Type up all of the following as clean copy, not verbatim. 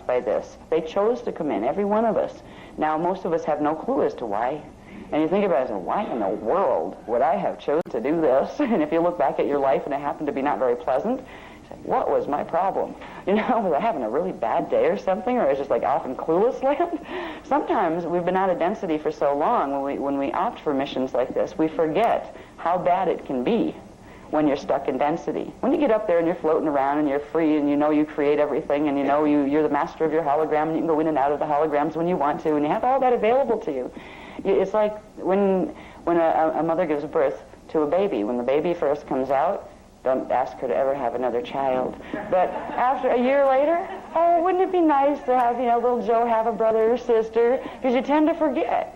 by this. They chose to come in, every one of us. Now, most of us have no clue as to why. And you think about it, why in the world would I have chosen to do this? And if you look back at your life and it happened to be not very pleasant, you say, what was my problem? You know, was I having a really bad day or something? Or is it just like off in clueless land? Sometimes we've been out of density for so long, when we opt for missions like this, we forget how bad it can be when you're stuck in density. When you get up there and you're floating around and you're free and you know you create everything and you know you're the master of your hologram and you can go in and out of the holograms when you want to and you have all that available to you. It's like when a mother gives birth to a baby. When the baby first comes out, don't ask her to ever have another child. But after a year later, oh, wouldn't it be nice to have, little Joe have a brother or sister? Because you tend to forget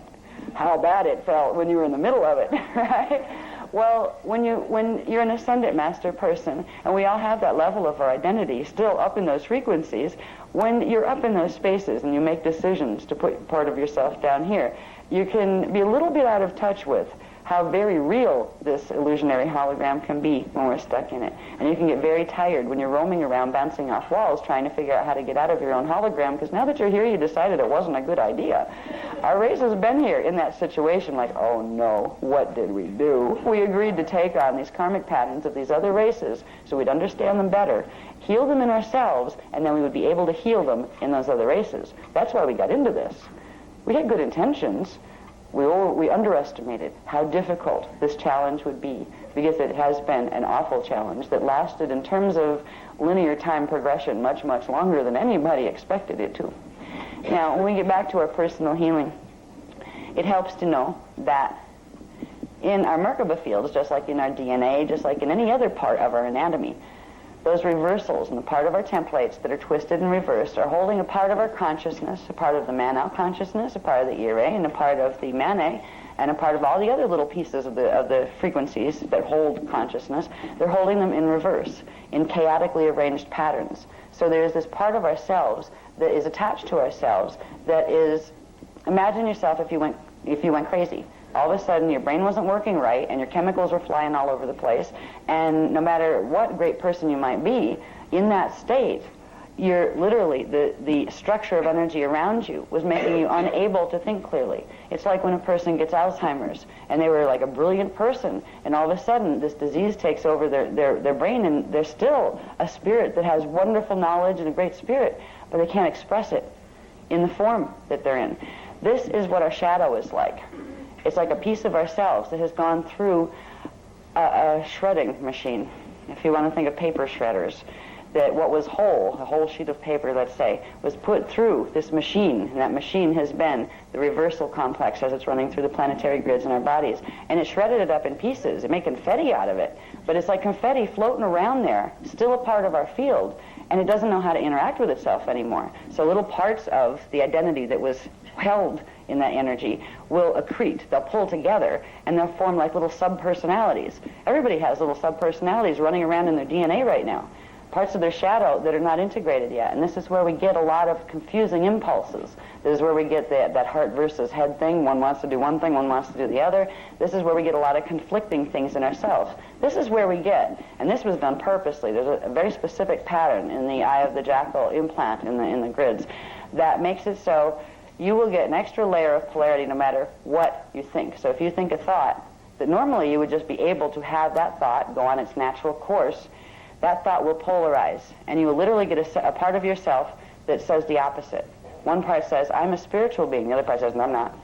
how bad it felt when you were in the middle of it, right? Well, when you're an ascendant master person, and we all have that level of our identity still up in those frequencies, when you're up in those spaces and you make decisions to put part of yourself down here, you can be a little bit out of touch with how very real this illusionary hologram can be when we're stuck in it. And you can get very tired when you're roaming around bouncing off walls trying to figure out how to get out of your own hologram, because now that you're here, you decided it wasn't a good idea. Our race has been here in that situation like, oh no, what did we do? We agreed to take on these karmic patterns of these other races so we'd understand them better, heal them in ourselves, and then we would be able to heal them in those other races. That's why we got into this. We had good intentions. We underestimated how difficult this challenge would be, because it has been an awful challenge that lasted in terms of linear time progression much, much longer than anybody expected it to. Now, when we get back to our personal healing, it helps to know that in our Merkaba fields, just like in our DNA, just like in any other part of our anatomy, those reversals in the part of our templates that are twisted and reversed are holding a part of our consciousness, a part of the Manau consciousness, a part of the Ire, and a part of the Mane, and a part of all the other little pieces of the frequencies that hold consciousness. They're holding them in reverse, in chaotically arranged patterns. So there's this part of ourselves that is attached to ourselves that is, imagine yourself if you went crazy. All of a sudden your brain wasn't working right and your chemicals were flying all over the place, and no matter what great person you might be, in that state, you're literally, the structure of energy around you was making you unable to think clearly. It's like when a person gets Alzheimer's and they were like a brilliant person, and all of a sudden this disease takes over their brain, and they're still a spirit that has wonderful knowledge and a great spirit, but they can't express it in the form that they're in. This is what our shadow is like. It's like a piece of ourselves that has gone through a shredding machine. If you want to think of paper shredders, that what was whole, a whole sheet of paper, let's say, was put through this machine, and that machine has been the reversal complex as it's running through the planetary grids in our bodies. And it shredded it up in pieces. It made confetti out of it. But it's like confetti floating around there, still a part of our field, and it doesn't know how to interact with itself anymore. So little parts of the identity that was held in that energy will accrete. They'll pull together, and they'll form like little sub-personalities. Everybody has little sub-personalities running around in their DNA right now. Parts of their shadow that are not integrated yet. And this is where we get a lot of confusing impulses. This is where we get that heart versus head thing. One wants to do one thing, one wants to do the other. This is where we get a lot of conflicting things in ourselves. This is where we get, and this was done purposely, there's a very specific pattern in the eye of the jackal implant in the grids that makes it so you will get an extra layer of polarity no matter what you think. So if you think a thought that normally you would just be able to have that thought go on its natural course, that thought will polarize, and you will literally get a part of yourself that says the opposite. One part says, I'm a spiritual being. The other part says, no, I'm not.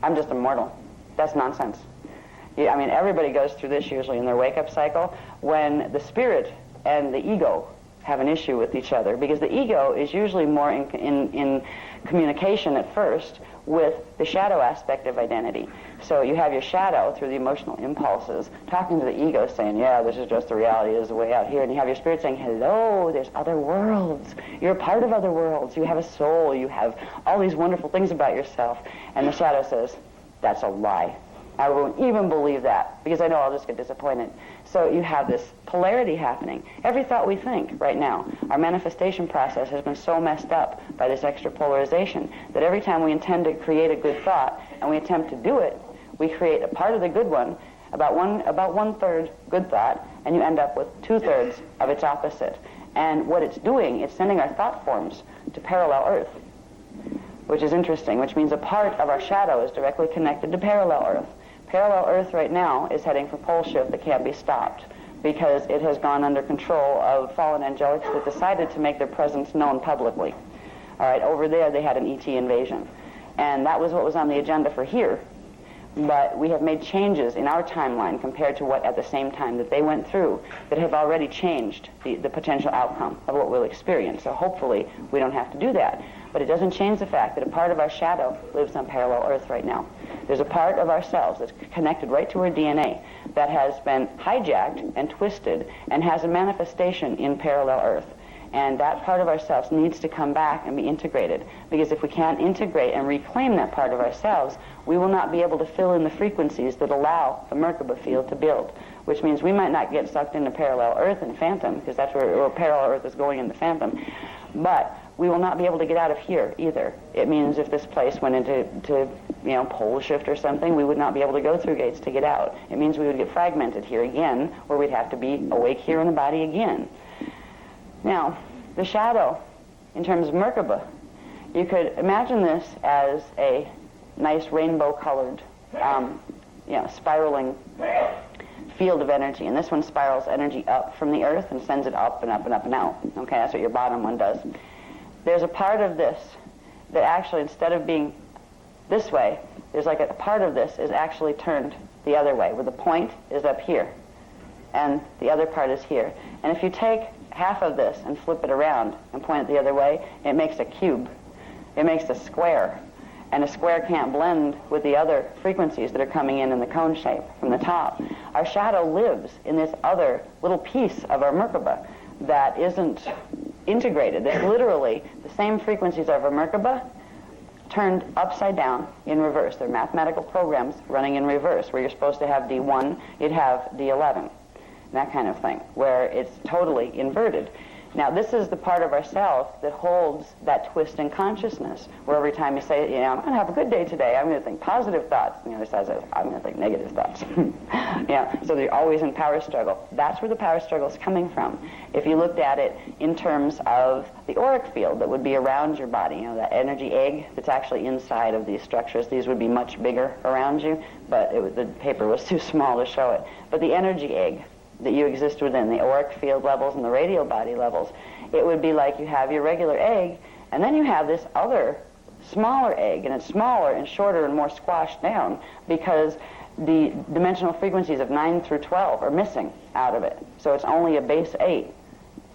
I'm just immortal. That's nonsense. I mean, everybody goes through this usually in their wake-up cycle when the spirit and the ego have an issue with each other, because the ego is usually more in communication at first with the shadow aspect of identity. So you have your shadow through the emotional impulses talking to the ego saying, yeah, this is just the reality, this is the way out here. And you have your spirit saying, hello, there's other worlds. You're a part of other worlds. You have a soul. You have all these wonderful things about yourself. And the shadow says, that's a lie. I won't even believe that, because I know I'll just get disappointed. So you have this polarity happening. Every thought we think right now, our manifestation process has been so messed up by this extra polarization that every time we intend to create a good thought and we attempt to do it, we create a part of the good one, about one-third good thought, and you end up with 2/3 of its opposite. And what it's doing, it's sending our thought forms to parallel Earth, which is interesting, which means a part of our shadow is directly connected to parallel Earth. Parallel Earth right now is heading for pole shift that can't be stopped because it has gone under control of fallen angelics that decided to make their presence known publicly. All right, over there they had an ET invasion. And that was what was on the agenda for here. But we have made changes in our timeline compared to what at the same time that they went through that have already changed the potential outcome of what we'll experience. So hopefully we don't have to do that. But it doesn't change the fact that a part of our shadow lives on parallel Earth right now. There's a part of ourselves that's connected right to our DNA that has been hijacked and twisted and has a manifestation in parallel Earth. And that part of ourselves needs to come back and be integrated. Because if we can't integrate and reclaim that part of ourselves, we will not be able to fill in the frequencies that allow the Merkaba field to build. Which means we might not get sucked into parallel Earth and Phantom, because that's where parallel Earth is going into Phantom. But we will not be able to get out of here either. It means if this place went into pole shift or something, we would not be able to go through gates to get out. It means we would get fragmented here again, where we'd have to be awake here in the body again. Now, the shadow, in terms of Merkaba, you could imagine this as a nice rainbow-colored, spiraling field of energy. And this one spirals energy up from the Earth and sends it up and up and up and out. Okay, that's what your bottom one does. There's a part of this that actually, instead of being this way, there's like a part of this is actually turned the other way, where the point is up here, and the other part is here. And if you take half of this and flip it around and point it the other way, it makes a cube. It makes a square. And a square can't blend with the other frequencies that are coming in the cone shape from the top. Our shadow lives in this other little piece of our Merkaba that isn't integrated. It's literally the same frequencies of our Merkaba turned upside down in reverse. They're mathematical programs running in reverse. Where you're supposed to have D1, you'd have D11. That kind of thing, where it's totally inverted. Now, this is the part of ourself that holds that twist in consciousness, where every time you say, I'm going to have a good day today, I'm going to think positive thoughts, and the other side says, I'm going to think negative thoughts. So they're always in power struggle. That's where the power struggle is coming from. If you looked at it in terms of the auric field that would be around your body, that energy egg that's actually inside of these structures, these would be much bigger around you, but the paper was too small to show it. But the energy egg that you exist within, the auric field levels and the radial body levels, it would be like you have your regular egg, and then you have this other smaller egg, and it's smaller and shorter and more squashed down because the dimensional frequencies of 9 through 12 are missing out of it. So it's only a base 8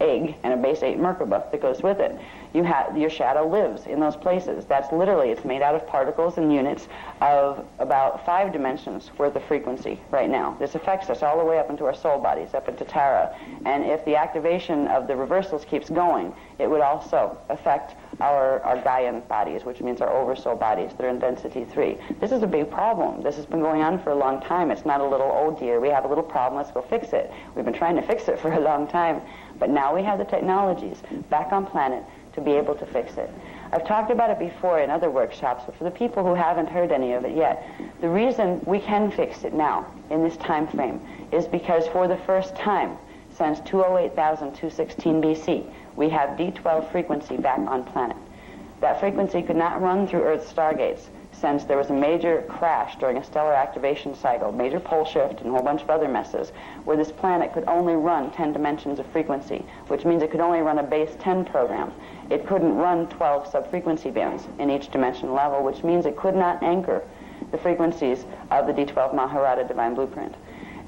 egg and a base 8 Merkaba that goes with it. Your shadow lives in those places. That's literally, it's made out of particles and units of about 5 dimensions worth of frequency right now. This affects us all the way up into our soul bodies, up into Tara. And if the activation of the reversals keeps going, it would also affect our Gaian bodies, which means our oversoul bodies that are in density 3. This is a big problem. This has been going on for a long time. It's not a little, oh dear, we have a little problem, let's go fix it. We've been trying to fix it for a long time. But now we have the technologies back on planet to be able to fix it. I've talked about it before in other workshops, but for the people who haven't heard any of it yet, the reason we can fix it now in this time frame is because for the first time since 208,216 BC, we have D12 frequency back on planet. That frequency could not run through Earth's stargates since there was a major crash during a stellar activation cycle, major pole shift and a whole bunch of other messes, where this planet could only run 10 dimensions of frequency, which means it could only run a base 10 program. It couldn't run 12 sub-frequency bands in each dimension level, which means it could not anchor the frequencies of the D12 Maharata Divine Blueprint.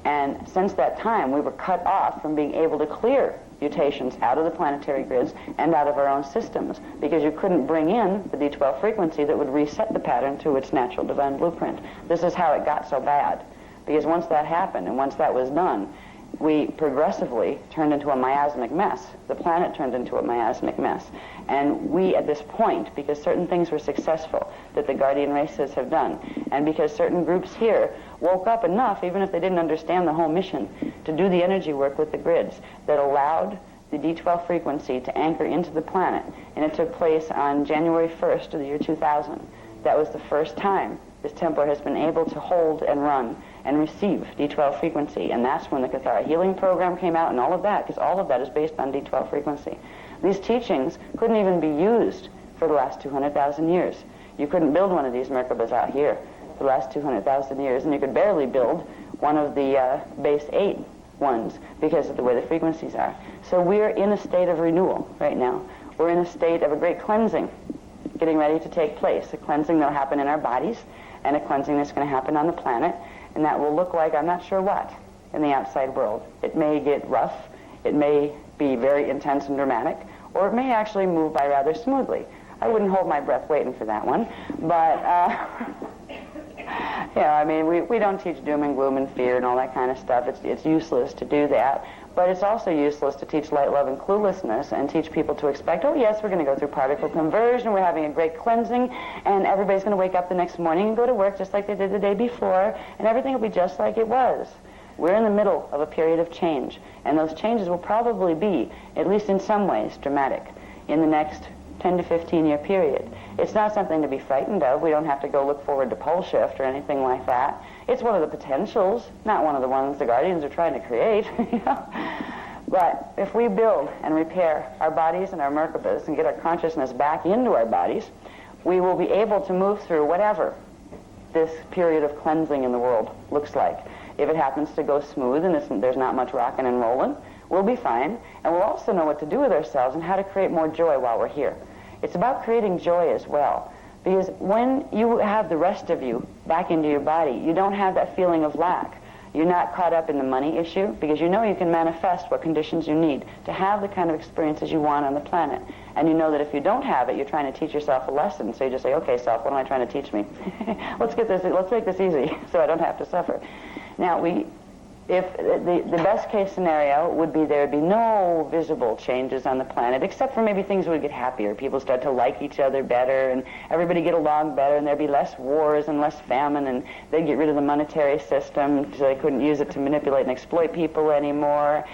And since that time, we were cut off from being able to clear mutations out of the planetary grids and out of our own systems, because you couldn't bring in the D12 frequency that would reset the pattern to its natural divine blueprint. This is how it got so bad, because once that happened and once that was done, we progressively turned into a miasmic mess. The planet turned into a miasmic mess. And we, at this point, because certain things were successful that the guardian races have done, and because certain groups here woke up enough, even if they didn't understand the whole mission, to do the energy work with the grids that allowed the D12 frequency to anchor into the planet. And it took place on January 1st of the year 2000. That was the first time this Templar has been able to hold and run and receive D12 frequency. And that's when the Cathara healing program came out and all of that, because all of that is based on D12 frequency. These teachings couldn't even be used for the last 200,000 years. You couldn't build one of these Merkabas out here for the last 200,000 years, and you could barely build one of the base 8 ones because of the way the frequencies are. So we're in a state of renewal right now. We're in a state of a great cleansing getting ready to take place, a cleansing that will happen in our bodies and a cleansing that's going to happen on the planet, and that will look like I'm not sure what in the outside world. It may get rough, it may be very intense and dramatic, or it may actually move by rather smoothly. I wouldn't hold my breath waiting for that one, but I mean, we don't teach doom and gloom and fear and all that kind of stuff. It's useless to do that. But it's also useless to teach light, love, and cluelessness and teach people to expect, oh, yes, we're going to go through particle conversion, we're having a great cleansing, and everybody's going to wake up the next morning and go to work just like they did the day before, and everything will be just like it was. We're in the middle of a period of change, and those changes will probably be, at least in some ways, dramatic in the next 10 to 15-year period. It's not something to be frightened of. We don't have to go look forward to pole shift or anything like that. It's one of the potentials, not one of the ones the Guardians are trying to create. But if we build and repair our bodies and our Merkabas and get our consciousness back into our bodies, we will be able to move through whatever this period of cleansing in the world looks like. If it happens to go smooth and there's not much rocking and rolling, we'll be fine, and we'll also know what to do with ourselves and how to create more joy while we're here. It's about creating joy as well, because when you have the rest of you back into your body, you don't have that feeling of lack. You're not caught up in the money issue, because you know you can manifest what conditions you need to have the kind of experiences you want on the planet. And you know that if you don't have it, you're trying to teach yourself a lesson. So you just say, okay, self, what am I trying to teach me? Let's make this easy so I don't have to suffer. Now, if the best case scenario would be there would be no visible changes on the planet, except for maybe things would get happier. People start to like each other better, and everybody get along better, and there'd be less wars and less famine, and they'd get rid of the monetary system so they couldn't use it to manipulate and exploit people anymore.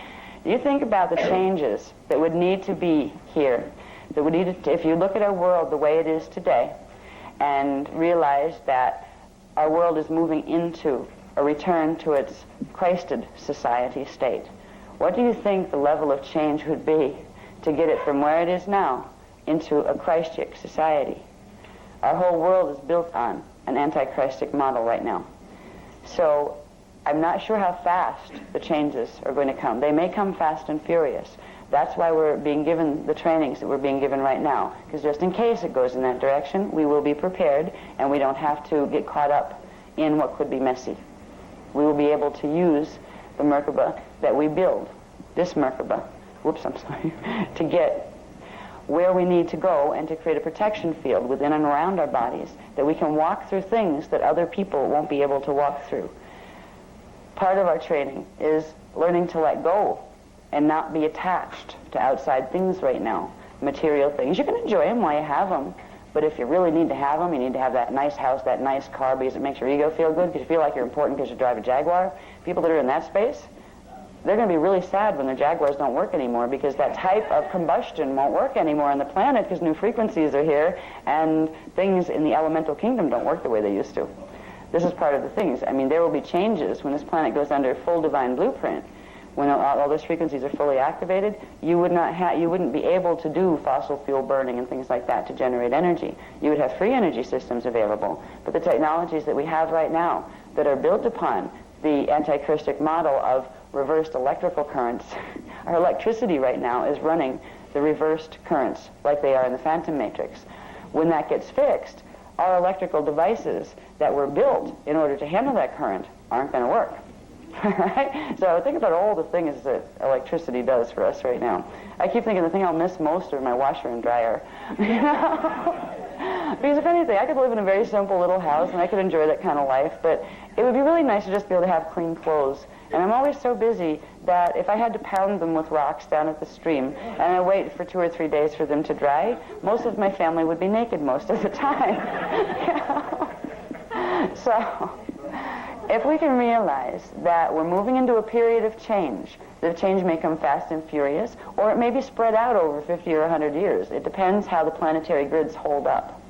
You think about the changes that would need to be here, that would need to, if you look at our world the way it is today, and realize that our world is moving into a return to its Christed society state. What do you think the level of change would be to get it from where it is now into a Christic society? Our whole world is built on an anti-Christic model right now. So I'm not sure how fast the changes are going to come. They may come fast and furious. That's why we're being given the trainings that we're being given right now, because just in case it goes in that direction, we will be prepared, and we don't have to get caught up in what could be messy. We will be able to use the Merkaba that we build, this Merkaba, to get where we need to go and to create a protection field within and around our bodies that we can walk through things that other people won't be able to walk through. Part of our training is learning to let go and not be attached to outside things right now, material things. You can enjoy them while you have them, but if you really need to have them, you need to have that nice house, that nice car, because it makes your ego feel good, because you feel like you're important because you drive a Jaguar. People that are in that space, they're going to be really sad when their Jaguars don't work anymore, because that type of combustion won't work anymore on the planet because new frequencies are here and things in the elemental kingdom don't work the way they used to. This is part of the things. I mean, there will be changes when this planet goes under full divine blueprint. When all those frequencies are fully activated, you wouldn't be able to do fossil fuel burning and things like that to generate energy. You would have free energy systems available. But the technologies that we have right now that are built upon the anti-Christic model of reversed electrical currents, our electricity right now is running the reversed currents like they are in the phantom matrix. When that gets fixed, our electrical devices that were built in order to handle that current aren't going to work. Right? So think about all the things that electricity does for us right now. I keep thinking the thing I'll miss most are my washer and dryer. Because if anything, I could live in a very simple little house and I could enjoy that kind of life, but it would be really nice to just be able to have clean clothes. And I'm always so busy that if I had to pound them with rocks down at the stream and I wait for 2 or 3 days for them to dry, most of my family would be naked most of the time. So if we can realize that we're moving into a period of change, the change may come fast and furious, or it may be spread out over 50 or 100 years. It depends how the planetary grids hold up.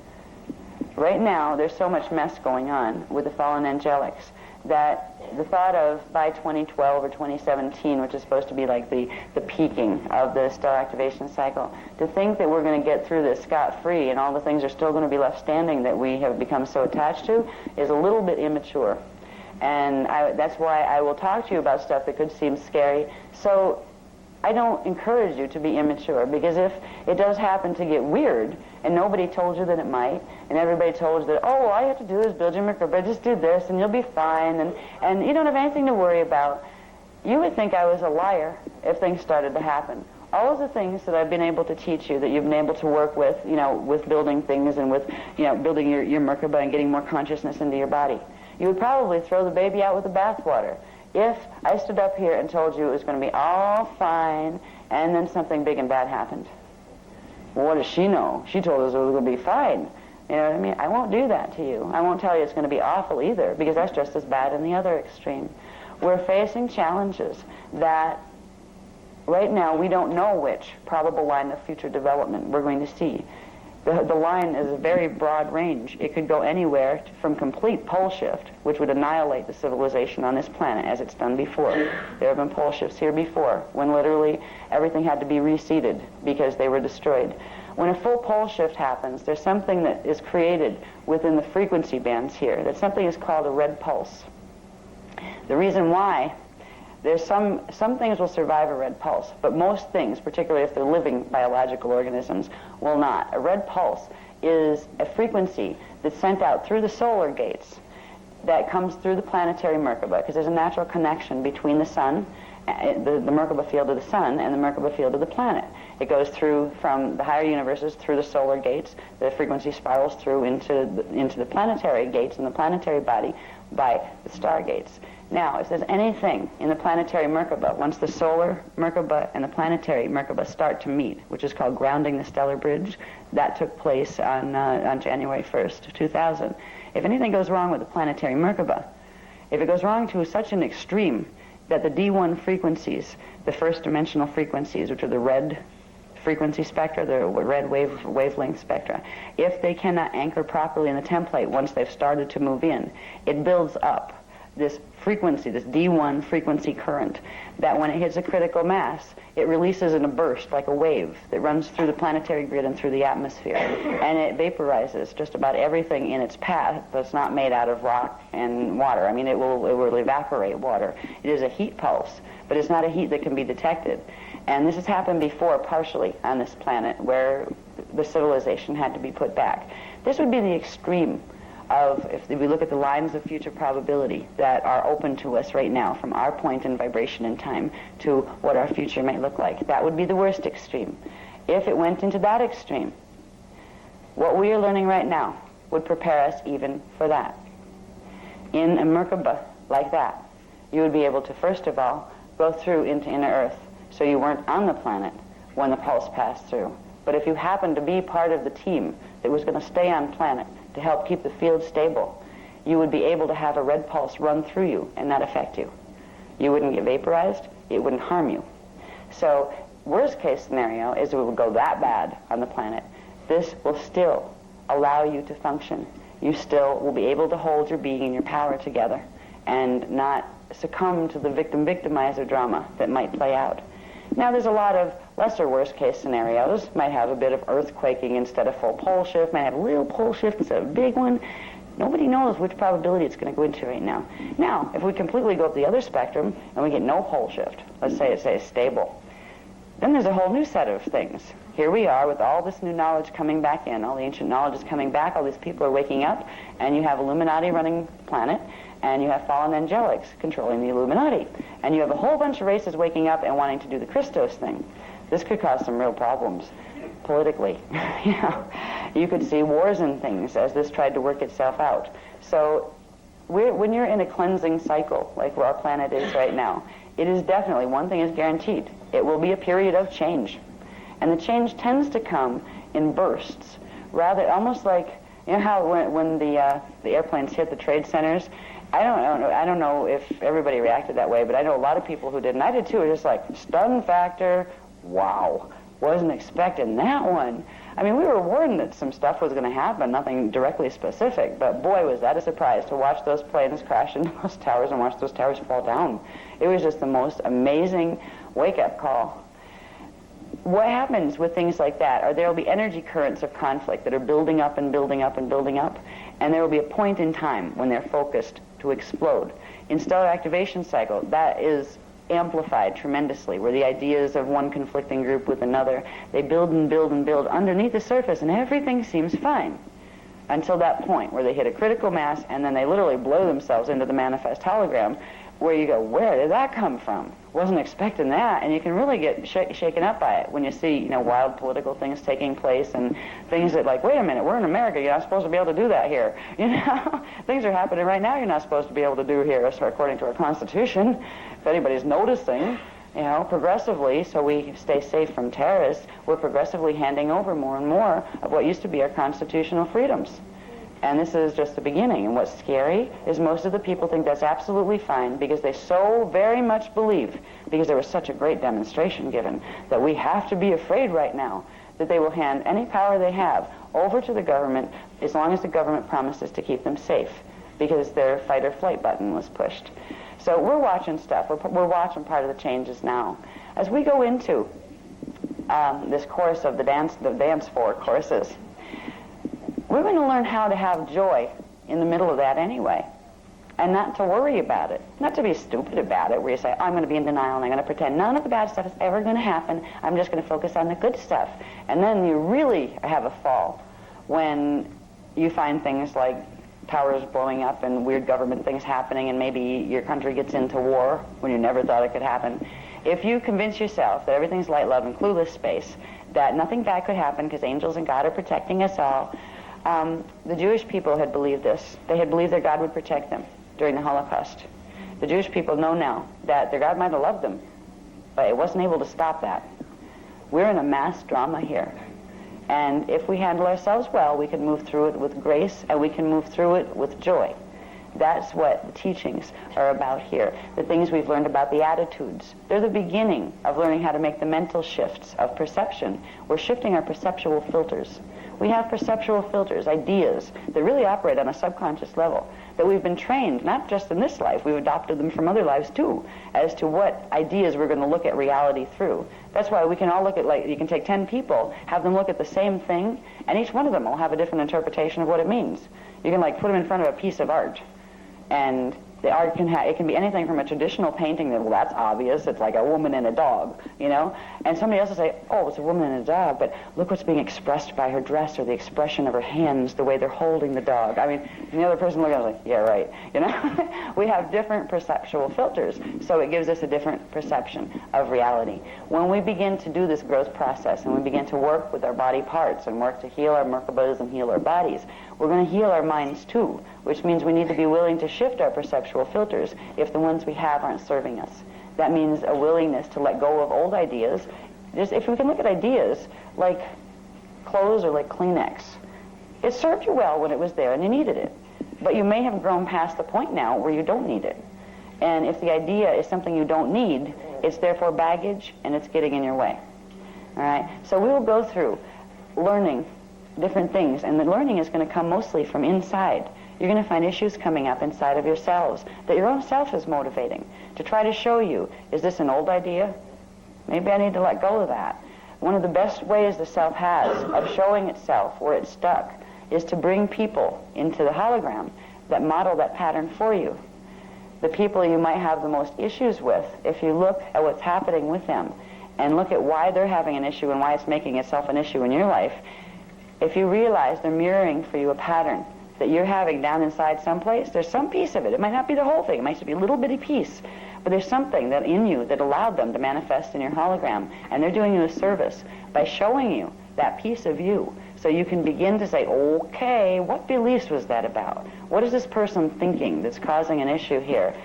Right now, there's so much mess going on with the fallen angelics that the thought of by 2012 or 2017, which is supposed to be like the peaking of the stellar activation cycle, to think that we're going to get through this scot-free and all the things are still going to be left standing that we have become so attached to is a little bit immature. And that's why I will talk to you about stuff that could seem scary. So I don't encourage you to be immature, because if it does happen to get weird, and nobody told you that it might, and everybody told you that, oh, all you have to do is build your microbe, just do this, and you'll be fine, and you don't have anything to worry about, you would think I was a liar if things started to happen. All of the things that I've been able to teach you, that you've been able to work with, with building things and with, building your Merkaba and getting more consciousness into your body, you would probably throw the baby out with the bathwater if I stood up here and told you it was going to be all fine and then something big and bad happened. Well, what does she know? She told us it was going to be fine. You know what I mean? I won't do that to you. I won't tell you it's going to be awful either, because that's just as bad in the other extreme. We're facing challenges that right now we don't know which probable line of future development we're going to see. The line is a very broad range. It could go anywhere from complete pole shift, which would annihilate the civilization on this planet as it's done before. There have been pole shifts here before, when literally everything had to be reseeded because they were destroyed. When a full pole shift happens, there's something that is created within the frequency bands here. That something is called a red pulse. The reason why, there's some things will survive a red pulse, but most things, particularly if they're living biological organisms, will not. A red pulse is a frequency that's sent out through the solar gates that comes through the planetary Merkaba, because there's a natural connection between the sun, the Merkaba field of the sun, and the Merkaba field of the planet. It goes through from the higher universes through the solar gates. The frequency spirals through into the planetary gates in the planetary body by the star gates. Now, if there's anything in the planetary Merkaba, once the solar Merkaba and the planetary Merkaba start to meet, which is called grounding the stellar bridge, that took place on January 1st, 2000. If anything goes wrong with the planetary Merkaba, if it goes wrong to such an extreme that the D1 frequencies, the first dimensional frequencies, which are the red frequency spectra, the red wavelength spectra, if they cannot anchor properly in the template once they've started to move in, it builds up this frequency, this D1 frequency current, that when it hits a critical mass, it releases in a burst, like a wave, that runs through the planetary grid and through the atmosphere. And it vaporizes just about everything in its path that's not made out of rock and water. I mean, it will evaporate water. It is a heat pulse, but it's not a heat that can be detected. And this has happened before, partially, on this planet, where the civilization had to be put back. This would be the extreme of, if we look at the lines of future probability that are open to us right now, from our point in vibration and time to what our future may look like. That would be the worst extreme. If it went into that extreme, what we are learning right now would prepare us even for that. In a Merkaba like that, you would be able to, first of all, go through into inner Earth, so you weren't on the planet when the pulse passed through. But if you happened to be part of the team that was going to stay on planet to help keep the field stable, you would be able to have a red pulse run through you and not affect you. You wouldn't get vaporized, it wouldn't harm you. So, worst case scenario is it would go that bad on the planet. This will still allow you to function. You still will be able to hold your being and your power together and not succumb to the victim-victimizer drama that might play out. Now, there's a lot of lesser worst-case scenarios. Might have a bit of earthquaking instead of full pole shift. Might have a little pole shift instead of a big one. Nobody knows which probability it's going to go into right now. Now, if we completely go up the other spectrum and we get no pole shift, let's say it's stable, then there's a whole new set of things. Here we are with all this new knowledge coming back in. All the ancient knowledge is coming back. All these people are waking up, and you have Illuminati running the planet, and you have fallen angelics controlling the Illuminati. And you have a whole bunch of races waking up and wanting to do the Christos thing. This could cause some real problems politically. You could see wars and things as this tried to work itself out. So when you're in a cleansing cycle, like where our planet is right now, it is definitely, one thing is guaranteed. It will be a period of change. And the change tends to come in bursts, rather almost like, you know how when the airplanes hit the trade centers, I don't know if everybody reacted that way, but I know a lot of people who did, and I did too. It was just like stun factor. Wow, wasn't expecting that one. I mean, we were warned that some stuff was going to happen, nothing directly specific, but boy, was that a surprise to watch those planes crash into those towers and watch those towers fall down. It was just the most amazing wake-up call. What happens with things like that are there will be energy currents of conflict that are building up and building up and building up, and there will be a point in time when they're focused to explode. In stellar activation cycle, that is amplified tremendously, where the ideas of one conflicting group with another, they build and build and build underneath the surface, and everything seems fine until that point where they hit a critical mass, and then they literally blow themselves into the manifest hologram, where you go, where did that come from? Wasn't expecting that. And you can really get shaken up by it when you see, wild political things taking place and things that, like, wait a minute, we're in America, you're not supposed to be able to do that here. Things are happening right now you're not supposed to be able to do here, according to our Constitution. If anybody's noticing, progressively, so we stay safe from terrorists, we're progressively handing over more and more of what used to be our constitutional freedoms. And this is just the beginning. And what's scary is most of the people think that's absolutely fine because they so very much believe, because there was such a great demonstration given, that we have to be afraid right now that they will hand any power they have over to the government as long as the government promises to keep them safe, because their fight or flight button was pushed. So we're watching stuff. We're watching part of the changes now. As we go into this course of the dance 4 courses, we're going to learn how to have joy in the middle of that anyway, and not to worry about it, not to be stupid about it, where you say, I'm going to be in denial and I'm going to pretend none of the bad stuff is ever going to happen. I'm just going to focus on the good stuff. And then you really have a fall when you find things like towers blowing up and weird government things happening, and maybe your country gets into war when you never thought it could happen. If you convince yourself that everything's light, love, and clueless space, that nothing bad could happen because angels and God are protecting us all, the Jewish people had believed this. They had believed their God would protect them during the Holocaust. The Jewish people know now that their God might have loved them, but it wasn't able to stop that. We're in a mass drama here. And if we handle ourselves well, we can move through it with grace, and we can move through it with joy. That's what the teachings are about here. The things we've learned about the attitudes. They're the beginning of learning how to make the mental shifts of perception. We're shifting our perceptual filters. We have perceptual filters, ideas, that really operate on a subconscious level, that we've been trained, not just in this life, we've adopted them from other lives too, as to what ideas we're going to look at reality through. That's why we can all look at, like, you can take 10 people, have them look at the same thing, and each one of them will have a different interpretation of what it means. You can, put them in front of a piece of art, and the art it can be anything from a traditional painting that, well, that's obvious, it's like a woman and a dog, and somebody else will say, oh, it's a woman and a dog, but look what's being expressed by her dress or the expression of her hands, the way they're holding the dog. And the other person looking at it like, yeah, right, We have different perceptual filters, so it gives us a different perception of reality. When we begin to do this growth process and we begin to work with our body parts and work to heal our Merkabas and heal our bodies, we're going to heal our minds too, which means we need to be willing to shift our perceptual filters if the ones we have aren't serving us. That means a willingness to let go of old ideas. Just if we can look at ideas like clothes or like Kleenex, it served you well when it was there and you needed it. But you may have grown past the point now where you don't need it. And if the idea is something you don't need, it's therefore baggage and it's getting in your way. All right? So we will go through learning different things, and the learning is going to come mostly from inside. You're going to find issues coming up inside of yourselves that your own self is motivating to try to show you, is this an old idea? Maybe I need to let go of that. One of the best ways the self has of showing itself where it's stuck is to bring people into the hologram that model that pattern for you. The people you might have the most issues with, if you look at what's happening with them and look at why they're having an issue and why it's making itself an issue in your life, if you realize they're mirroring for you a pattern that you're having down inside someplace, there's some piece of it. It might not be the whole thing. It might just be a little bitty piece. But there's something that in you that allowed them to manifest in your hologram. And they're doing you a service by showing you that piece of you. So you can begin to say, okay, what beliefs was that about? What is this person thinking that's causing an issue here?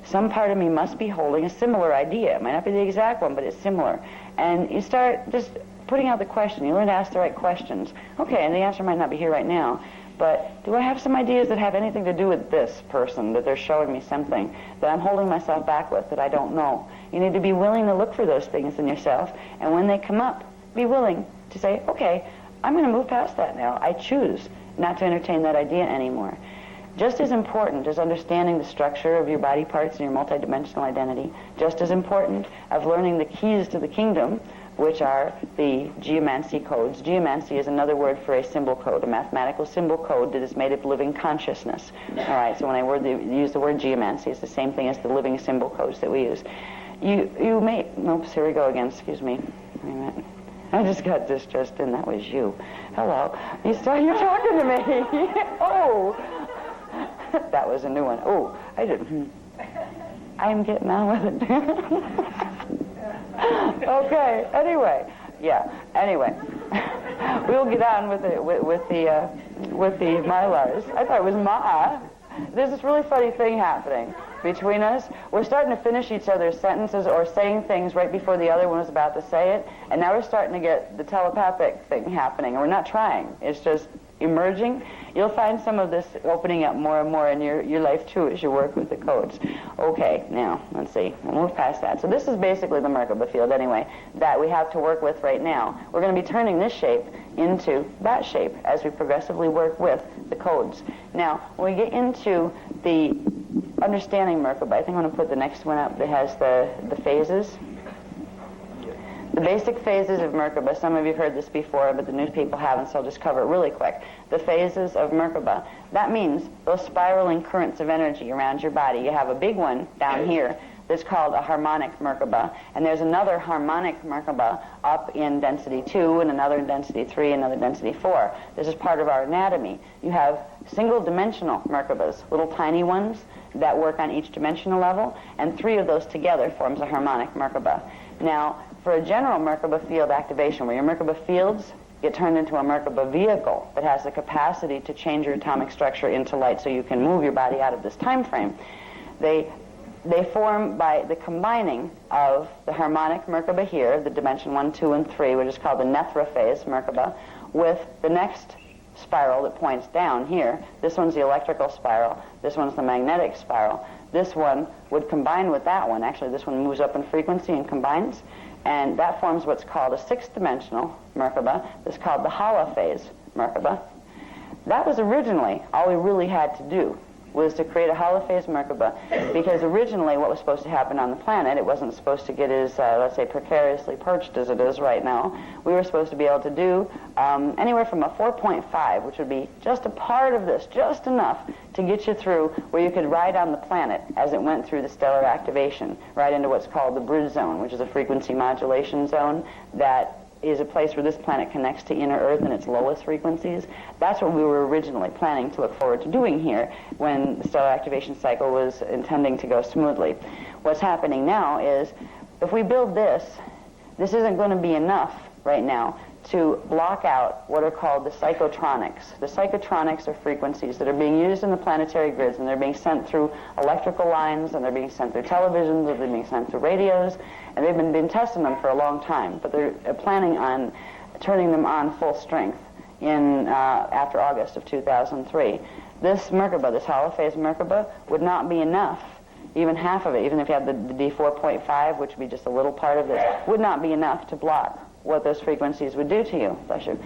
Some part of me must be holding a similar idea. It might not be the exact one, but it's similar. And you start just putting out the question. You learn to ask the right questions. Okay, and the answer might not be here right now, but do I have some ideas that have anything to do with this person, that they're showing me something that I'm holding myself back with that I don't know? You need to be willing to look for those things in yourself, and when they come up, be willing to say, okay, I'm going to move past that now. I choose not to entertain that idea anymore. Just as important as understanding the structure of your body parts and your multidimensional identity, just as important of learning the keys to the kingdom, which are the geomancy codes. Geomancy is another word for a symbol code, a mathematical symbol code that is made of living consciousness. All right, so when I use the word geomancy, it's the same thing as the living symbol codes that we use. You may, oops, here we go again, excuse me. Wait a minute. I just got this just in, that was you. Hello. You're talking to me. Oh. That was a new one. Oh, I didn't. I'm getting on with it. Okay. Anyway, yeah. Anyway, we'll get on with the Mylars. I thought it was Ma. There's this really funny thing happening between us. We're starting to finish each other's sentences or saying things right before the other one was about to say it, and now we're starting to get the telepathic thing happening, and we're not trying. It's just emerging. You'll find some of this opening up more and more in your life too as you work with the codes. Okay, now, let's see. We'll move past that. So this is basically the Merkaba field anyway that we have to work with right now. We're going to be turning this shape into that shape as we progressively work with the codes. Now, when we get into the understanding Merkaba, I think I'm going to put the next one up that has the phases. The basic phases of Merkaba, some of you have heard this before, but the new people haven't, so I'll just cover it really quick. The phases of Merkaba. That means those spiraling currents of energy around your body. You have a big one down here that's called a harmonic Merkaba, and there's another harmonic Merkaba up in density 2, and another in density 3, another density 4. This is part of our anatomy. You have single-dimensional Merkabas, little tiny ones that work on each dimensional level, and 3 of those together forms a harmonic Merkaba. Now, for a general Merkaba field activation, where your Merkaba fields get turned into a Merkaba vehicle that has the capacity to change your atomic structure into light so you can move your body out of this time frame, they form by the combining of the harmonic Merkaba here, the dimension 1, 2, and 3, which is called the Nethra phase Merkaba, with the next spiral that points down here. This one's the electrical spiral. This one's the magnetic spiral. This one would combine with that one. Actually, this one moves up in frequency and combines. And that forms what's called a 6th-dimensional Merkaba. That's called the Hala phase Merkaba. That was originally all we really had to do, was to create a Hala phase Merkaba, because originally what was supposed to happen on the planet, it wasn't supposed to get as, let's say, precariously perched as it is right now. We were supposed to be able to do anywhere from a 4.5, which would be just a part of this, just enough to get you through where you could ride on the planet as it went through the stellar activation, right into what's called the bridge zone, which is a frequency modulation zone that is a place where this planet connects to inner Earth in its lowest frequencies. That's what we were originally planning to look forward to doing here when the stellar activation cycle was intending to go smoothly. What's happening now is, if we build this, this isn't going to be enough right now to block out what are called the psychotronics. The psychotronics are frequencies that are being used in the planetary grids, and they're being sent through electrical lines, and they're being sent through televisions, or they're being sent through radios, and they've been testing them for a long time, but they're planning on turning them on full strength in after August of 2003. This Merkaba, this Hala phase Merkaba, would not be enough. Even half of it, even if you had the D4.5, which would be just a little part of this, would not be enough to block what those frequencies would do to you. Bless you.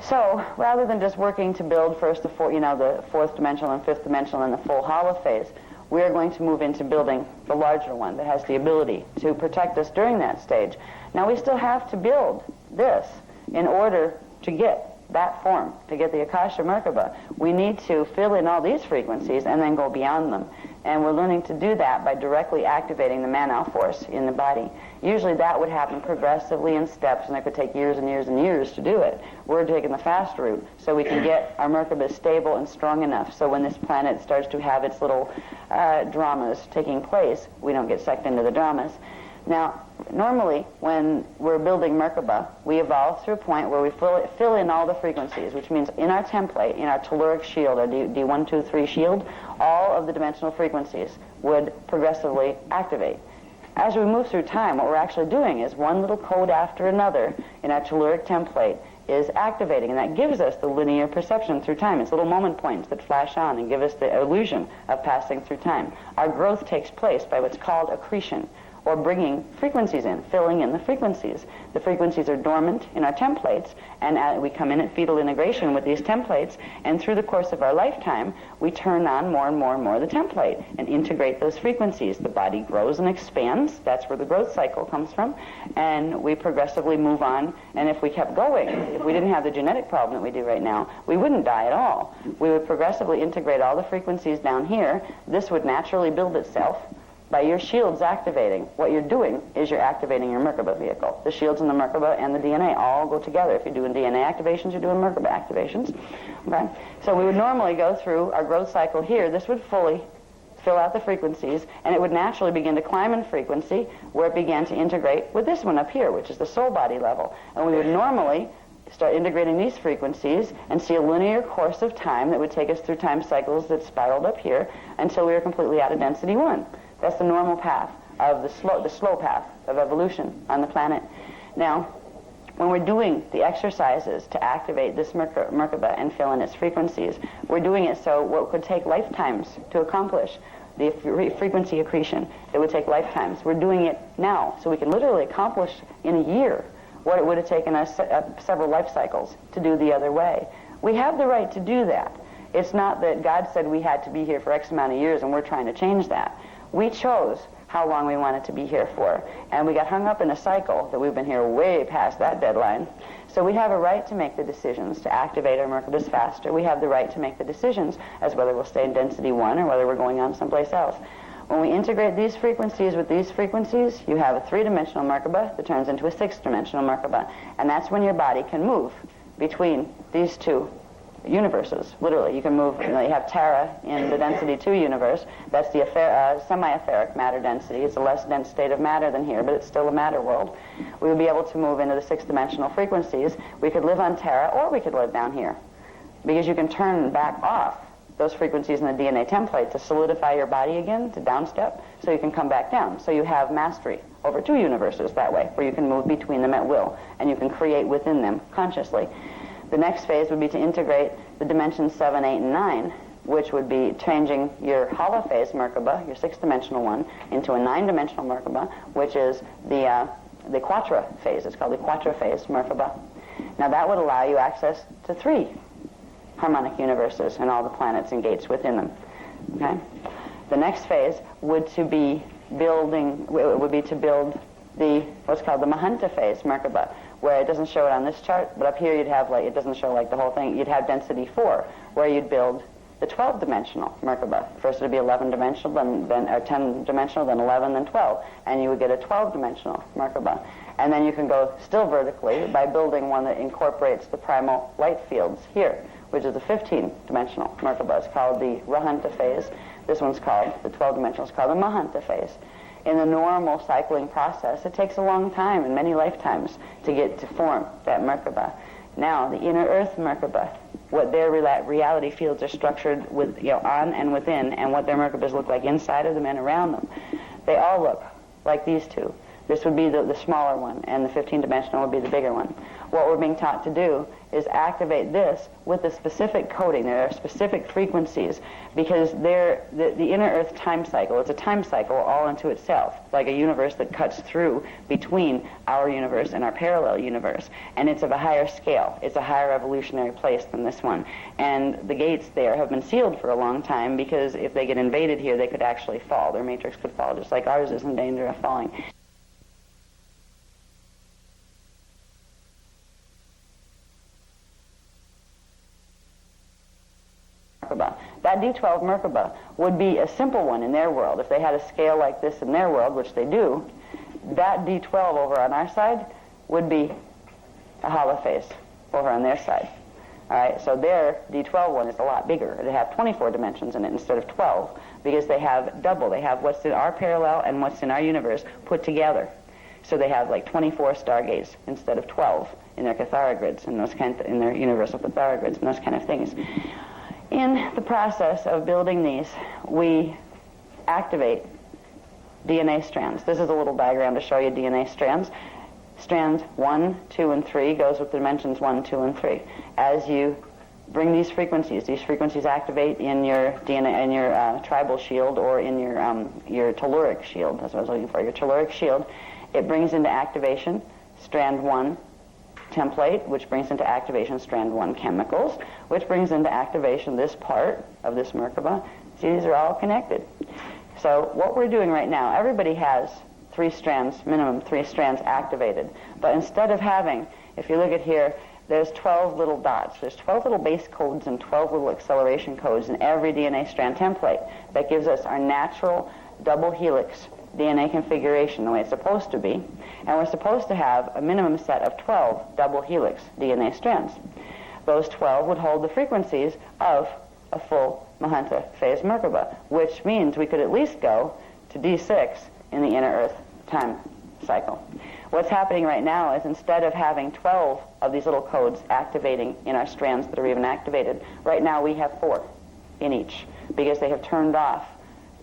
So, rather than just working to build first the 4th dimensional and 5th dimensional and the full Hala phase, we are going to move into building the larger one that has the ability to protect us during that stage. Now, we still have to build this in order to get that form, to get the Akasha Merkaba. We need to fill in all these frequencies and then go beyond them. And we're learning to do that by directly activating the Manau force in the body. Usually that would happen progressively in steps, and it could take years and years and years to do it. We're taking the fast route so we can get our Merkaba stable and strong enough so when this planet starts to have its little dramas taking place, we don't get sucked into the dramas. Now, normally, when we're building Merkaba, we evolve through a point where we fill in all the frequencies, which means in our template, in our telluric shield, our D1, 2, 3 shield, all of the dimensional frequencies would progressively activate. As we move through time, what we're actually doing is one little code after another in our telluric template is activating, and that gives us the linear perception through time. It's little moment points that flash on and give us the illusion of passing through time. Our growth takes place by what's called accretion, or bringing frequencies in, filling in the frequencies. The frequencies are dormant in our templates, and we come in at fetal integration with these templates, and through the course of our lifetime, we turn on more and more and more of the template and integrate those frequencies. The body grows and expands. That's where the growth cycle comes from, and we progressively move on. And if we kept going, if we didn't have the genetic problem that we do right now, we wouldn't die at all. We would progressively integrate all the frequencies down here. This would naturally build itself by your shields activating. What you're doing is you're activating your Merkaba vehicle. The shields and the Merkaba and the DNA all go together. If you're doing DNA activations, you're doing Merkaba activations. Okay? So we would normally go through our growth cycle here. This would fully fill out the frequencies, and it would naturally begin to climb in frequency where it began to integrate with this one up here, which is the soul body level. And we would normally start integrating these frequencies and see a linear course of time that would take us through time cycles that spiraled up here until we were completely out of density 1. That's the normal path of the slow path of evolution on the planet. Now, when we're doing the exercises to activate this Merkaba and fill in its frequencies, we're doing it so what could take lifetimes to accomplish, the frequency accretion, it would take lifetimes. We're doing it now, so we can literally accomplish in a year what it would have taken us several life cycles to do the other way. We have the right to do that. It's not that God said we had to be here for X amount of years and we're trying to change that. We chose how long we wanted to be here for, and we got hung up in a cycle that we've been here way past that deadline. So we have a right to make the decisions to activate our Merkabas faster. We have the right to make the decisions as whether we'll stay in density 1 or whether we're going on someplace else. When we integrate these frequencies with these frequencies, you have a 3-dimensional Merkaba that turns into a 6-dimensional Merkaba, and that's when your body can move between these two universes. Literally, you can move. You have Terra in the density 2 universe. That's the semi-etheric matter density. It's a less dense state of matter than here, but it's still a matter world. We would be able to move into the 6-dimensional frequencies. We could live on Terra, or we could live down here, because you can turn back off those frequencies in the DNA template to solidify your body again, to downstep, so you can come back down. So you have mastery over 2 universes that way, where you can move between them at will, and you can create within them consciously. The next phase would be to integrate the dimensions 7, 8, and 9, which would be changing your holophase Merkaba, your 6-dimensional one, into a 9-dimensional Merkaba, which is the quatra phase. It's called the quatra phase Merkaba. Now that would allow you access to 3 harmonic universes and all the planets and gates within them. Okay? The next phase would to be building the what's called the Mahanta phase Merkaba, where it doesn't show it on this chart, but up here you'd have, like, it doesn't show like the whole thing, you'd have density 4, where you'd build the 12-dimensional Merkaba. First it would be 11-dimensional, then 10-dimensional, then 11, then 12, and you would get a 12-dimensional Merkaba. And then you can go still vertically by building one that incorporates the primal light fields here, which is a 15-dimensional Merkaba. It's called the Rahanta phase. This one's called, the 12-dimensional is called the Mahanta phase. In the normal cycling process, it takes a long time and many lifetimes to get to form that Merkaba. Now, the inner earth Merkaba, what their reality fields are structured with, on and within, and what their Merkabas look like inside of them and around them, they all look like these two. This would be the smaller one, and the 15-dimensional would be the bigger one. What we're being taught to do is activate this with a specific coding. There are specific frequencies, because the inner earth time cycle, it's a time cycle all unto itself, like a universe that cuts through between our universe and our parallel universe. And it's of a higher scale. It's a higher evolutionary place than this one. And the gates there have been sealed for a long time, because if they get invaded here, they could actually fall. Their matrix could fall, just like ours is in danger of falling. That D12 Merkaba would be a simple one in their world. If they had a scale like this in their world, which they do, that D12 over on our side would be a holophase over on their side. All right, so their D12 one is a lot bigger. They have 24 dimensions in it instead of 12, because they have double. They have what's in our parallel and what's in our universe put together. So they have like 24 stargates instead of 12 in their Cathara grids and those in their universal Cathara grids and those kind of things. In the process of building these, we activate DNA strands. This is a little diagram to show you DNA strands. Strands 1, 2, and 3 goes with dimensions 1, 2, and 3. As you bring these frequencies. These frequencies activate in your DNA, in your tribal shield, or in your telluric shield. That's what I was looking for. Your telluric shield. It brings into activation strand 1 template, which brings into activation strand 1 chemicals, which brings into activation this part of this Merkaba. See, these are all connected. So what we're doing right now, everybody has 3 strands, minimum 3 strands activated. But instead of having, if you look at here, there's 12 little dots. There's 12 little base codes and 12 little acceleration codes in every DNA strand template. That gives us our natural double helix DNA configuration the way it's supposed to be. And we're supposed to have a minimum set of 12 double helix DNA strands. Those 12 would hold the frequencies of a full Mahanta phase Merkaba, which means we could at least go to D6 in the inner Earth time cycle. What's happening right now is instead of having 12 of these little codes activating in our strands that are even activated, right now we have 4 in each, because they have turned off.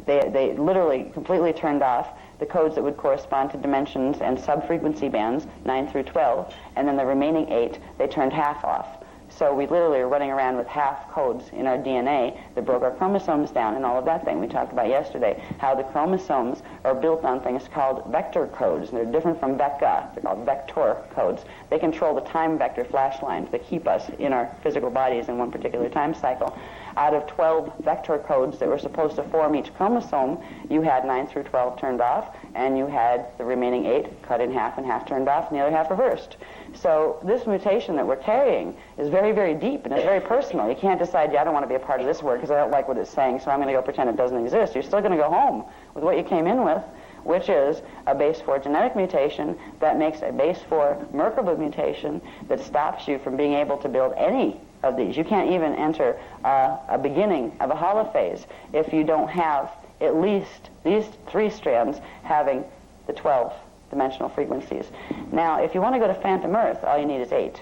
They literally completely turned off the codes that would correspond to dimensions and sub-frequency bands, 9 through 12, and then the remaining 8, they turned half off. So we literally are running around with half codes in our DNA that broke our chromosomes down and all of that thing we talked about yesterday, how the chromosomes are built on things called vector codes. They're different from vecca. They're called vector codes. They control the time vector flash lines that keep us in our physical bodies in one particular time cycle. Out of 12 vector codes that were supposed to form each chromosome, you had 9 through 12 turned off, and you had the remaining 8 cut in half and half turned off, and the other half reversed. So this mutation that we're carrying is very, very deep, and it's very personal. You can't decide, yeah, I don't want to be a part of this work because I don't like what it's saying, so I'm going to go pretend it doesn't exist. You're still going to go home with what you came in with, which is a base 4 genetic mutation that makes a base 4 Merkaba mutation that stops you from being able to build any of these. You can't even enter a beginning of a holophase if you don't have at least these 3 strands having the 12 dimensional frequencies. Now, if you want to go to Phantom Earth, all you need is 8.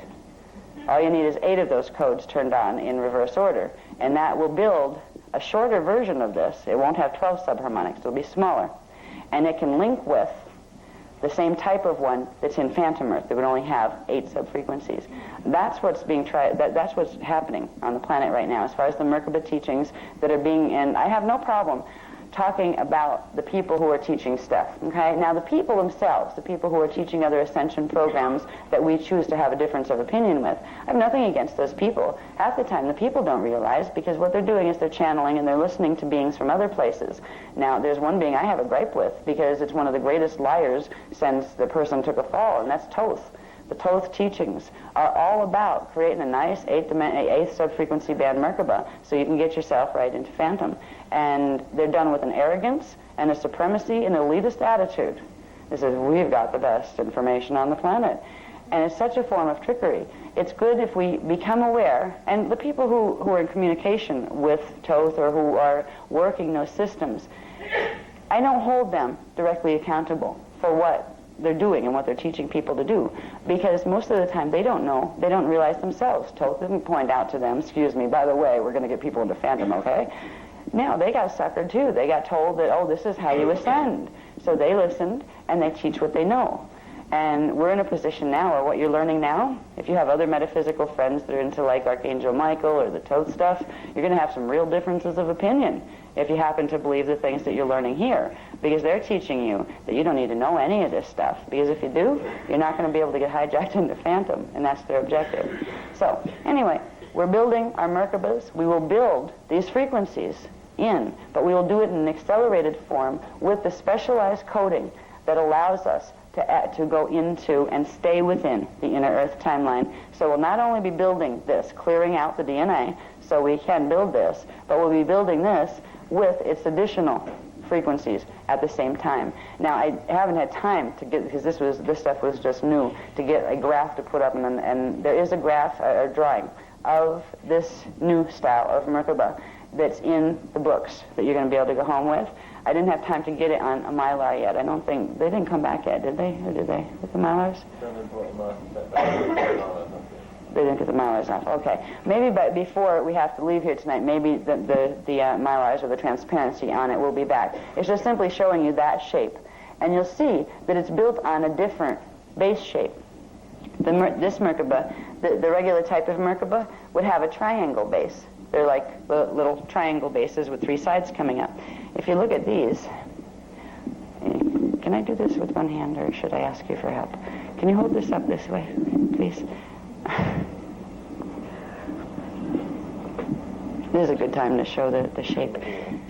All you need is 8 of those codes turned on in reverse order, and that will build a shorter version of this. It won't have 12 subharmonics. It'll be smaller. And it can link with the same type of one that's in Phantom Earth. That would only have 8 subfrequencies. That's what's being tried. That's what's happening on the planet right now as far as the Merkaba teachings that are being, and I have no problem talking about the people who are teaching stuff, okay? Now, the people themselves, the people who are teaching other ascension programs that we choose to have a difference of opinion with, I have nothing against those people. Half the time, the people don't realize, because what they're doing is they're channeling and they're listening to beings from other places. Now, there's one being I have a gripe with, because it's one of the greatest liars since the person took a fall, and that's Thoth. The Thoth teachings are all about creating a nice 8th sub-frequency band Merkaba so you can get yourself right into Phantom. And they're done with an arrogance and a supremacy and elitist attitude. This is, we've got the best information on the planet. And it's such a form of trickery. It's good if we become aware, and the people who are in communication with Thoth or who are working those systems, I don't hold them directly accountable for what they're doing and what they're teaching people to do, because most of the time they don't know, they don't realize themselves. Thoth didn't point out to them, excuse me, by the way, we're going to get people into Phantom, okay? No, they got suckered too. They got told that, oh, this is how you ascend. So they listened and they teach what they know. And we're in a position now where what you're learning now, if you have other metaphysical friends that are into like Archangel Michael or the Thoth stuff, you're going to have some real differences of opinion if you happen to believe the things that you're learning here, because they're teaching you that you don't need to know any of this stuff, because if you do, you're not going to be able to get hijacked into Phantom, and that's their objective. So anyway, we're building our Merkabas. We will build these frequencies in, but we will do it in an accelerated form with the specialized coding that allows us to go into and stay within the inner Earth timeline. So we'll not only be building this, clearing out the DNA so we can build this, but we'll be building this with its additional frequencies at the same time. Now, I haven't had time to get, because this stuff was just new, to get a graph to put up, and there is a graph, a drawing of this new style of Merkaba that's in the books that you're going to be able to go home with. I didn't have time to get it on a Mylar yet. I don't think, they didn't come back yet, did they? Or did they, with the Mylars? They didn't get the Mylars off. Okay. Maybe before we have to leave here tonight, maybe the Mylars or the transparency on it will be back. It's just simply showing you that shape. And you'll see that it's built on a different base shape. This Merkaba, the regular type of Merkaba, would have a triangle base. They're like little triangle bases with three sides coming up. If you look at these, can I do this with one hand, or should I ask you for help? Can you hold this up this way, please? This is a good time to show the shape.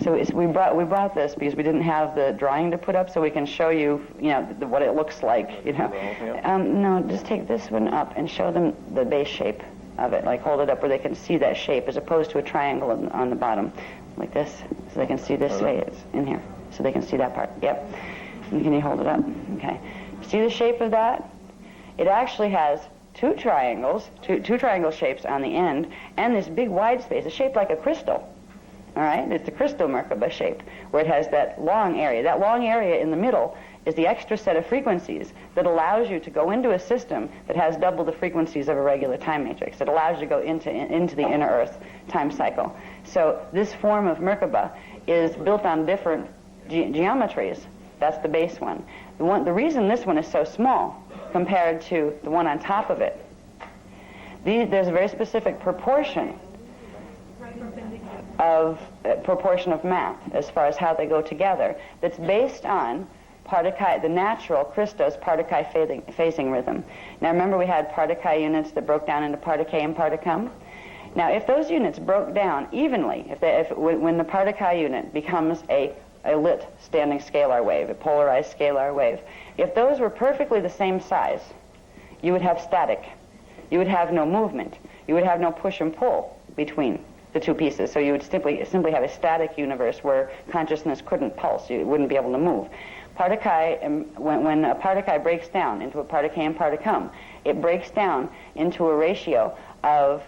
So we brought this because we didn't have the drawing to put up, so we can show you, what it looks like, No, just take this one up and show them the base shape of it. Like hold it up where they can see that shape, as opposed to a triangle on the bottom, like this, so they can see this way. It's in here, so they can see that part. Yep. And can you hold it up? Okay. See the shape of that? It actually has two triangles, two triangle shapes on the end, and this big wide space, a shape like a crystal. All right? It's the crystal Merkaba shape, where it has that long area. That long area in the middle is the extra set of frequencies that allows you to go into a system that has double the frequencies of a regular time matrix. It allows you to go into the inner Earth time cycle. So this form of Merkaba is built on different geometries. That's the base one. The reason this one is so small compared to the one on top of it, there's a very specific proportion of math as far as how they go together that's based on the natural Christos Partakai phasing rhythm. Now remember, we had Partakai units that broke down into Partakai and Partakam. Now if those units broke down evenly, when the Partakai unit becomes a lit standing scalar wave, a polarized scalar wave, if those were perfectly the same size, you would have static. You would have no movement. You would have no push and pull between the two pieces. So you would simply have a static universe where consciousness couldn't pulse. You wouldn't be able to move. Partakai, when a Partakai breaks down into a Partakai and Partakam, it breaks down into a ratio of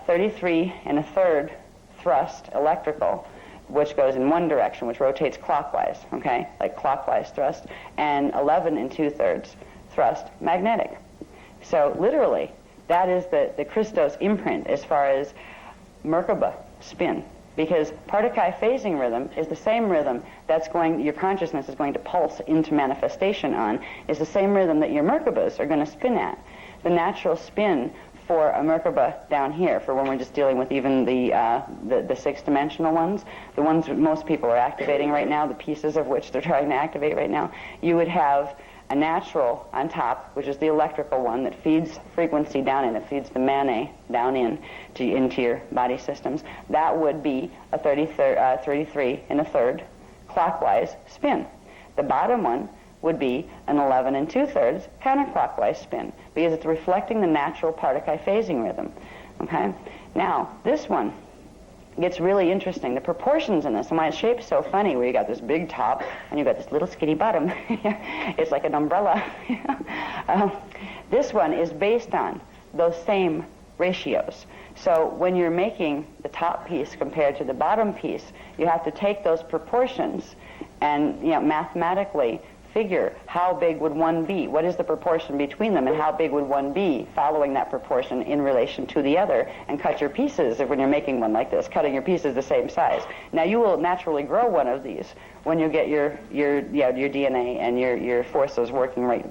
33 1/3 thrust electrical, which goes in one direction, which rotates clockwise, okay, like clockwise thrust, and 11 2/3 thrust magnetic. So literally, that is the Christos imprint as far as Merkaba spin, because Partakai phasing rhythm is the same rhythm your consciousness is going to pulse into manifestation on, is the same rhythm that your Merkabas are going to spin at. The natural spin for a Merkaba down here, for when we're just dealing with even the six-dimensional ones, the ones that most people are activating right now, the pieces of which they're trying to activate right now, you would have a natural on top, which is the electrical one that feeds frequency down in, it feeds the mana down into your body systems. That would be a 33 1/3 clockwise spin. The bottom one would be an 11 2/3 counterclockwise spin, because it's reflecting the natural Partakai phasing rhythm. Okay? Now, this one gets really interesting. The proportions in this, and why its shape's so funny, where you got this big top and you got this little skinny bottom. It's like an umbrella. This one is based on those same ratios. So when you're making the top piece compared to the bottom piece, you have to take those proportions and mathematically figure how big would one be, what is the proportion between them, and how big would one be following that proportion in relation to the other, and cut your pieces when you're making one like this, cutting your pieces the same size. Now you will naturally grow one of these when you get your DNA and your forces working right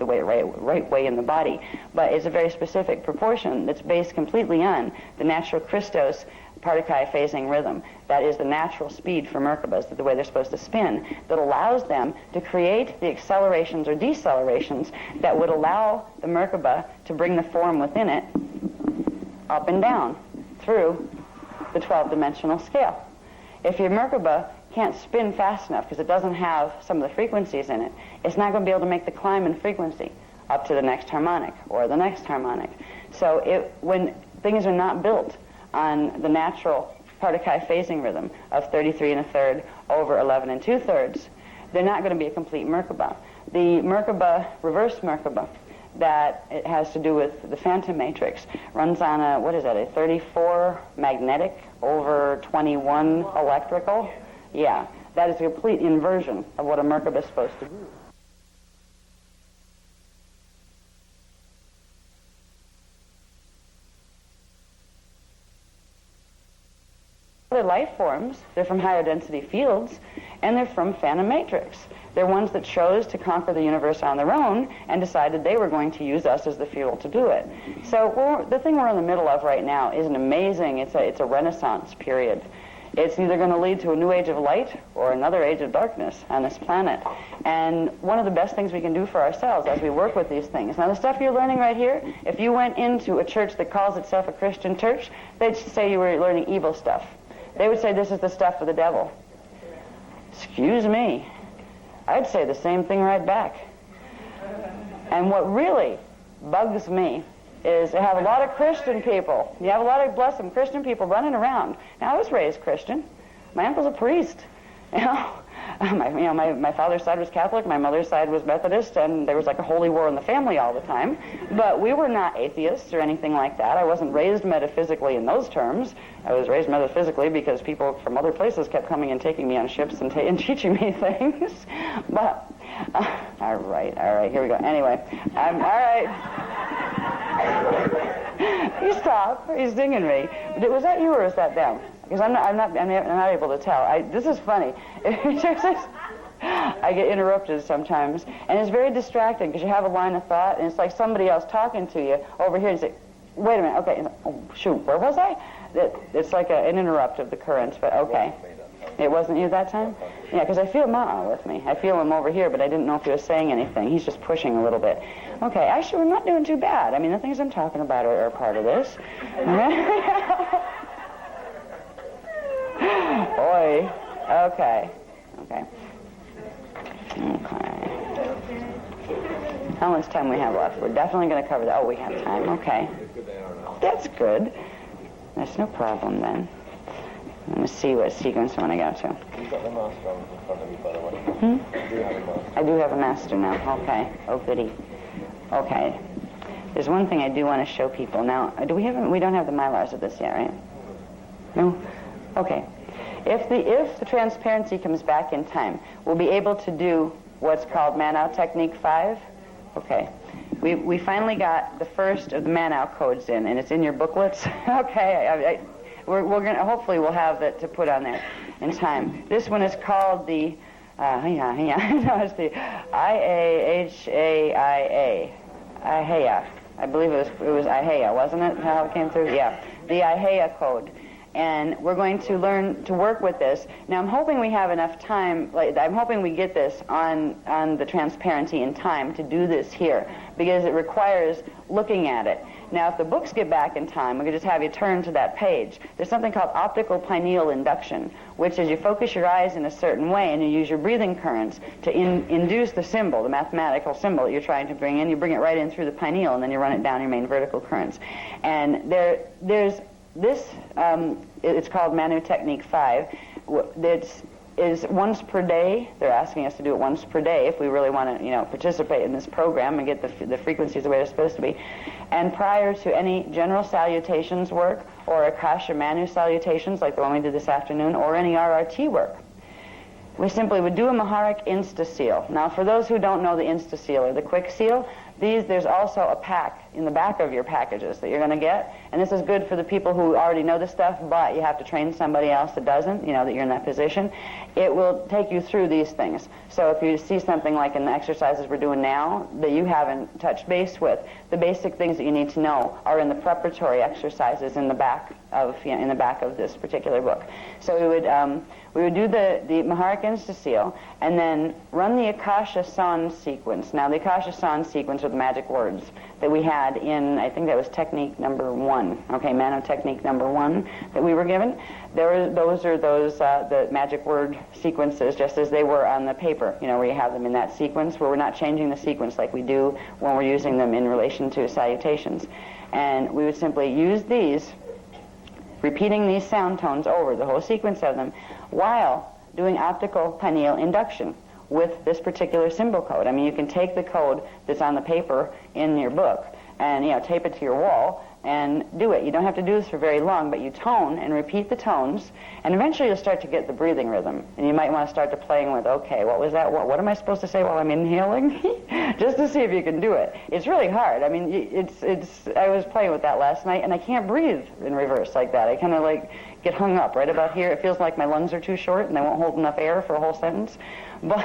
way in the body, but it's a very specific proportion that's based completely on the natural Christos Partakai phasing rhythm. That is the natural speed for Merkabas, the way they're supposed to spin, that allows them to create the accelerations or decelerations that would allow the Merkaba to bring the form within it up and down through the 12-dimensional scale. If your Merkaba can't spin fast enough because it doesn't have some of the frequencies in it, it's not going to be able to make the climb in frequency up to the next harmonic or the next harmonic. So when things are not built on the natural Partakai phasing rhythm of 33 1/3 over 11 2/3, they're not going to be a complete Merkaba. The Merkaba, reverse Merkaba, that it has to do with the phantom matrix, runs on a 34 magnetic over 21 electrical. Yeah, that is a complete inversion of what a Merkaba is supposed to do. other life forms. They're from higher density fields, and they're from phantom matrix. They're ones that chose to conquer the universe on their own and decided they were going to use us as the fuel to do it. So the thing we're in the middle of right now is an amazing, it's a renaissance period. It's either going to lead to a new age of light or another age of darkness on this planet. And one of the best things we can do for ourselves as we work with these things. Now, the stuff you're learning right here, if you went into a church that calls itself a Christian church, they'd say you were learning evil stuff. They would say this is the stuff of the devil. Excuse me. I'd say the same thing right back. And what really bugs me is to have a lot of Christian people. You have a lot of, bless them, Christian people running around. Now, I was raised Christian. My uncle's a priest. My father's side was Catholic, my mother's side was Methodist, and there was like a holy war in the family all the time. But we were not atheists or anything like that. I wasn't raised metaphysically in those terms. I was raised metaphysically because people from other places kept coming and taking me on ships and teaching me things. But, all right, here we go. Anyway, all right. You stop. He's dinging me. Was that you or is that them? Because I'm not able to tell. This is funny. I get interrupted sometimes, and it's very distracting because you have a line of thought, and it's like somebody else talking to you over here, and you say, "Wait a minute, okay, oh, shoot, where was I?" It's like an interrupt of the currents, but okay. It wasn't you that time? Yeah, because I feel Ma with me. I feel him over here, but I didn't know if he was saying anything. He's just pushing a little bit. Okay, actually, we're not doing too bad. I mean, the things I'm talking about are part of this. Oi. Okay. How much time we have left? We're definitely going to cover that. Oh, we have time. Okay. That's good. That's no problem then. Let me see what sequence I want to go to. You've got the master on in front of you, by the way. You do have a master. I do have a master now. Okay. Oh, goody. Okay. There's one thing I do want to show people. Now, we don't have the Mylars of this yet, right? No? Okay. If the transparency comes back in time, we'll be able to do what's called Manow Technique 5. Okay. We finally got the first of the Manow codes in, and it's in your booklets. Okay. We're gonna, hopefully we'll have that to put on there in time. This one is called the no, it's the IAHAIA. IHEA. I believe it was IHEA, wasn't it? How it came through? Yeah. The IHEA code. And we're going to learn to work with this. Now, I'm hoping we have enough time, I'm hoping we get this on the transparency in time to do this here, because it requires looking at it. Now, if the books get back in time, we could just have you turn to that page. There's something called optical pineal induction, which is you focus your eyes in a certain way and you use your breathing currents to induce the symbol, the mathematical symbol that you're trying to bring in. You bring it right in through the pineal, and then you run it down your main vertical currents. And there's this, it's called Manu Technique 5. It is once per day. They're asking us to do it once per day if we really want to, participate in this program and get the frequencies the way they're supposed to be. And prior to any general salutations work or Akasha Manu salutations like the one we did this afternoon or any RRT work, we simply would do a Maharic Insta-Seal. Now, for those who don't know the Insta-Seal or the Quick Seal, there's also a pack in the back of your packages that you're going to get. And this is good for the people who already know the stuff, but you have to train somebody else that doesn't, that you're in that position. It will take you through these things. So if you see something like in the exercises we're doing now that you haven't touched base with, the basic things that you need to know are in the preparatory exercises in the back of this particular book. So we would do the Maharic Insta-Seal and then run the Akasha San sequence. Now, the Akasha San sequence are the magic words that we had in, I think that was technique number 1, Mano technique number 1 that we were given. Those are the magic word sequences just as they were on the paper, where you have them in that sequence, where we're not changing the sequence like we do when we're using them in relation to salutations. And we would simply use these, repeating these sound tones over, the whole sequence of them, while doing optical pineal induction with this particular symbol code. I mean, you can take the code that's on the paper in your book and, tape it to your wall and do it. You don't have to do this for very long, but you tone and repeat the tones, and eventually you'll start to get the breathing rhythm. And you might want to start to playing with, okay, what was that? What am I supposed to say while I'm inhaling? Just to see if you can do it. It's really hard. I mean, I was playing with that last night, and I can't breathe in reverse like that. I kind of get hung up right about here. It feels like my lungs are too short and they won't hold enough air for a whole sentence. But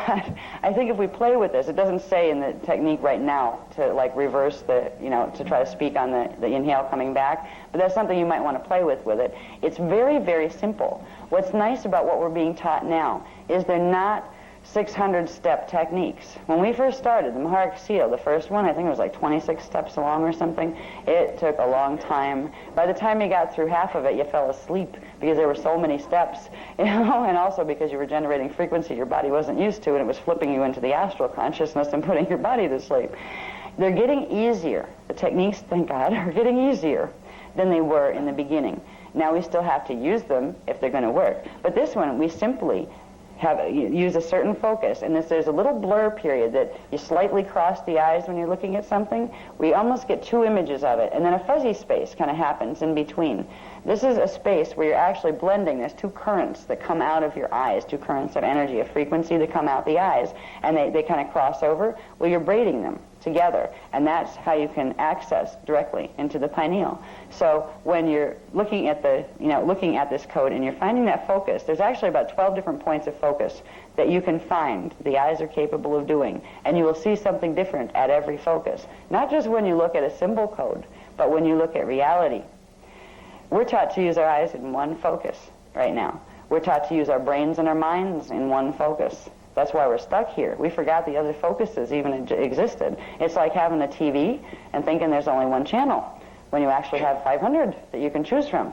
I think if we play with this, it doesn't say in the technique right now to like reverse the, to try to speak on the inhale coming back, but that's something you might want to play with it. It's very, very simple. What's nice about what we're being taught now is they're not 600-step techniques. When we first started, the Maharic Seal, the first one, I think it was like 26 steps long or something. It took a long time. By the time you got through half of it, you fell asleep because there were so many steps, and also because you were generating frequency your body wasn't used to, and it was flipping you into the astral consciousness and putting your body to sleep. They're getting easier. The techniques, thank God, are getting easier than they were in the beginning. Now we still have to use them if they're going to work. But this one, we simply use a certain focus, and there's a little blur period that you slightly cross the eyes when you're looking at something. We almost get two images of it, and then a fuzzy space kind of happens in between. This is a space where you're actually blending. There's two currents that come out of your eyes, two currents of energy, of frequency that come out the eyes, and they kind of cross over. Well, you're braiding them together, and that's how you can access directly into the pineal. So when you're looking at this code and you're finding that focus, there's actually about 12 different points of focus that you can find the eyes are capable of doing, and you will see something different at every focus. Not just when you look at a symbol code, but when you look at reality. We're taught to use our eyes in one focus right now. We're taught to use our brains and our minds in one focus. That's why we're stuck here. We forgot the other focuses even existed. It's like having a TV and thinking there's only one channel when you actually have 500 that you can choose from.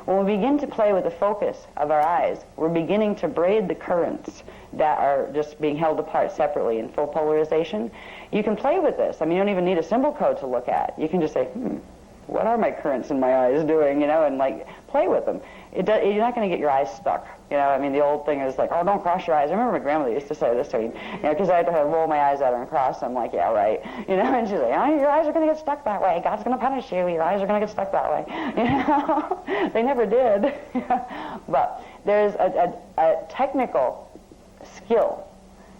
When we begin to play with the focus of our eyes, we're beginning to braid the currents that are just being held apart separately in full polarization. You can play with this. I mean, you don't even need a symbol code to look at. You can just say, what are my currents in my eyes doing, and like play with them. You're not going to get your eyes stuck. I mean, the old thing is like, oh, don't cross your eyes. I remember my grandmother used to say this to me, because I had to roll my eyes at her and cross them. Like, yeah, right. And she's like, oh, your eyes are going to get stuck that way. God's going to punish you. Your eyes are going to get stuck that way. They never did. But there's a technical skill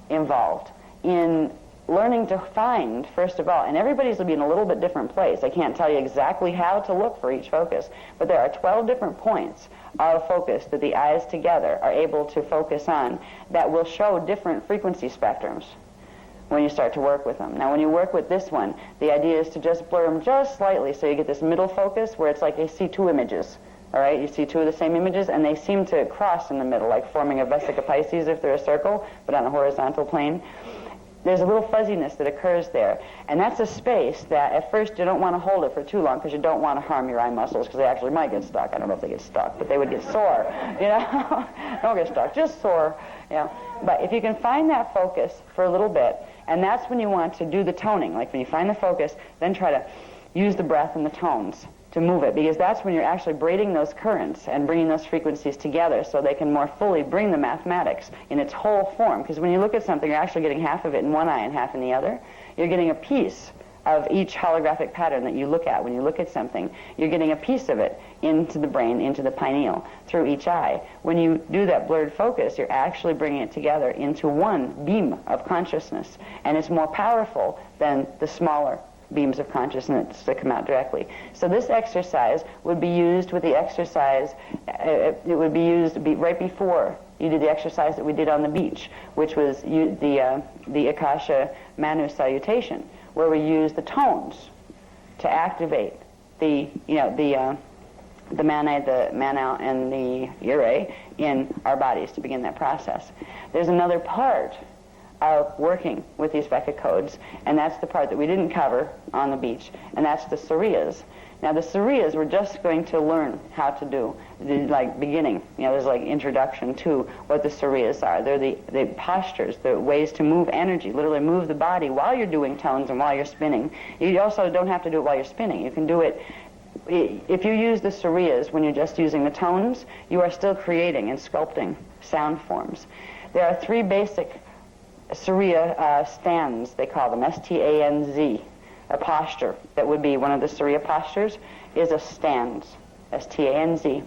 involved in learning to find, first of all, and everybody's will be in a little bit different place. I can't tell you exactly how to look for each focus, but there are 12 different points of focus that the eyes together are able to focus on that will show different frequency spectrums when you start to work with them. Now, when you work with this one, the idea is to just blur them just slightly so you get this middle focus where it's like you see two images. All right, you see two of the same images, and they seem to cross in the middle, like forming a vesica Pisces if they're a circle, but on a horizontal plane. There's a little fuzziness that occurs there, and that's a space that at first you don't want to hold it for too long because you don't want to harm your eye muscles because they actually might get stuck. I don't know if they get stuck, but they would get sore, Don't get stuck, just sore, But if you can find that focus for a little bit, and that's when you want to do the toning. Like when you find the focus, then try to use the breath and the tones to move it, because that's when you're actually braiding those currents and bringing those frequencies together so they can more fully bring the mathematics in its whole form. Because when you look at something, you're actually getting half of it in one eye and half in the other. You're getting a piece of each holographic pattern that you look at. When you look at something, you're getting a piece of it into the brain, into the pineal, through each eye. When you do that blurred focus, you're actually bringing it together into one beam of consciousness, and it's more powerful than the smaller beams of consciousness that come out directly. So this exercise would be used with the exercise, it would be used right before you did the exercise that we did on the beach, which was the Akasha Manu salutation, where we use the tones to activate the Mani, the Manau, and the Ure in our bodies to begin that process. There's another part of working with these Vecca codes, and that's the part that we didn't cover on the beach, and that's the Sariyas. Now the Sariyas we're just going to learn how to do, beginning. There's introduction to what the Sariyas are. They're the postures, the ways to move energy, literally move the body while you're doing tones and while you're spinning. You also don't have to do it while you're spinning. You can do it. If you use the Sariyas when you're just using the tones, you are still creating and sculpting sound forms. There are three basic Sariya stands, they call them, S-T-A-N-Z. A posture that would be one of the Sariya postures is a stance, S-T-A-N-Z.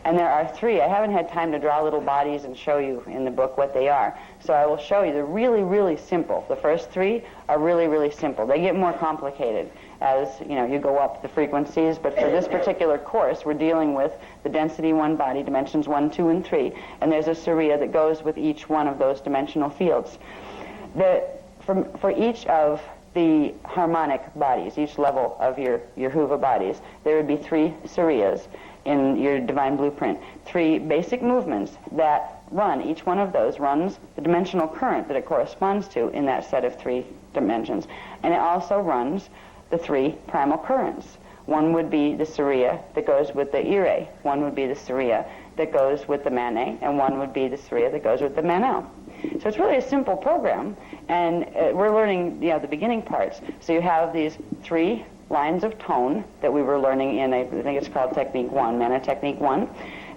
And there are three. I haven't had time to draw little bodies and show you in the book what they are. So I will show you. They're really, really simple. The first three are really, really simple. They get more complicated as you go up the frequencies. But for this particular course, we're dealing with the density 1 body, dimensions 1, 2, and 3. And there's a Surya that goes with each one of those dimensional fields. For each of the harmonic bodies, each level of your Huva bodies, there would be 3 Suryas in your divine blueprint. 3 basic movements that run, each one of those runs the dimensional current that it corresponds to in that set of 3 dimensions. And it also runs the 3 primal currents. One would be the Surya that goes with the Ire, one would be the Surya that goes with the Mane, and one would be the Surya that goes with the Manau. So it's really a simple program, and we're learning the beginning parts. So you have these 3 lines of tone that we were learning in, I think it's called Technique 1, Mana Technique 1.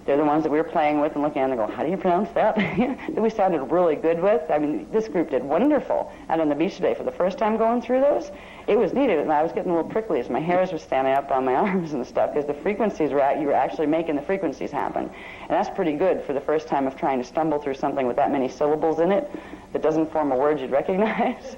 They're the ones that we were playing with and looking at and go, how do you pronounce that? That we sounded really good with. I mean, this group did wonderful out on the beach today for the first time going through those. It was needed, and I was getting a little prickly as my hairs were standing up on my arms and stuff because the frequencies you were actually making the frequencies happen. And that's pretty good for the first time of trying to stumble through something with that many syllables in it that doesn't form a word you'd recognize.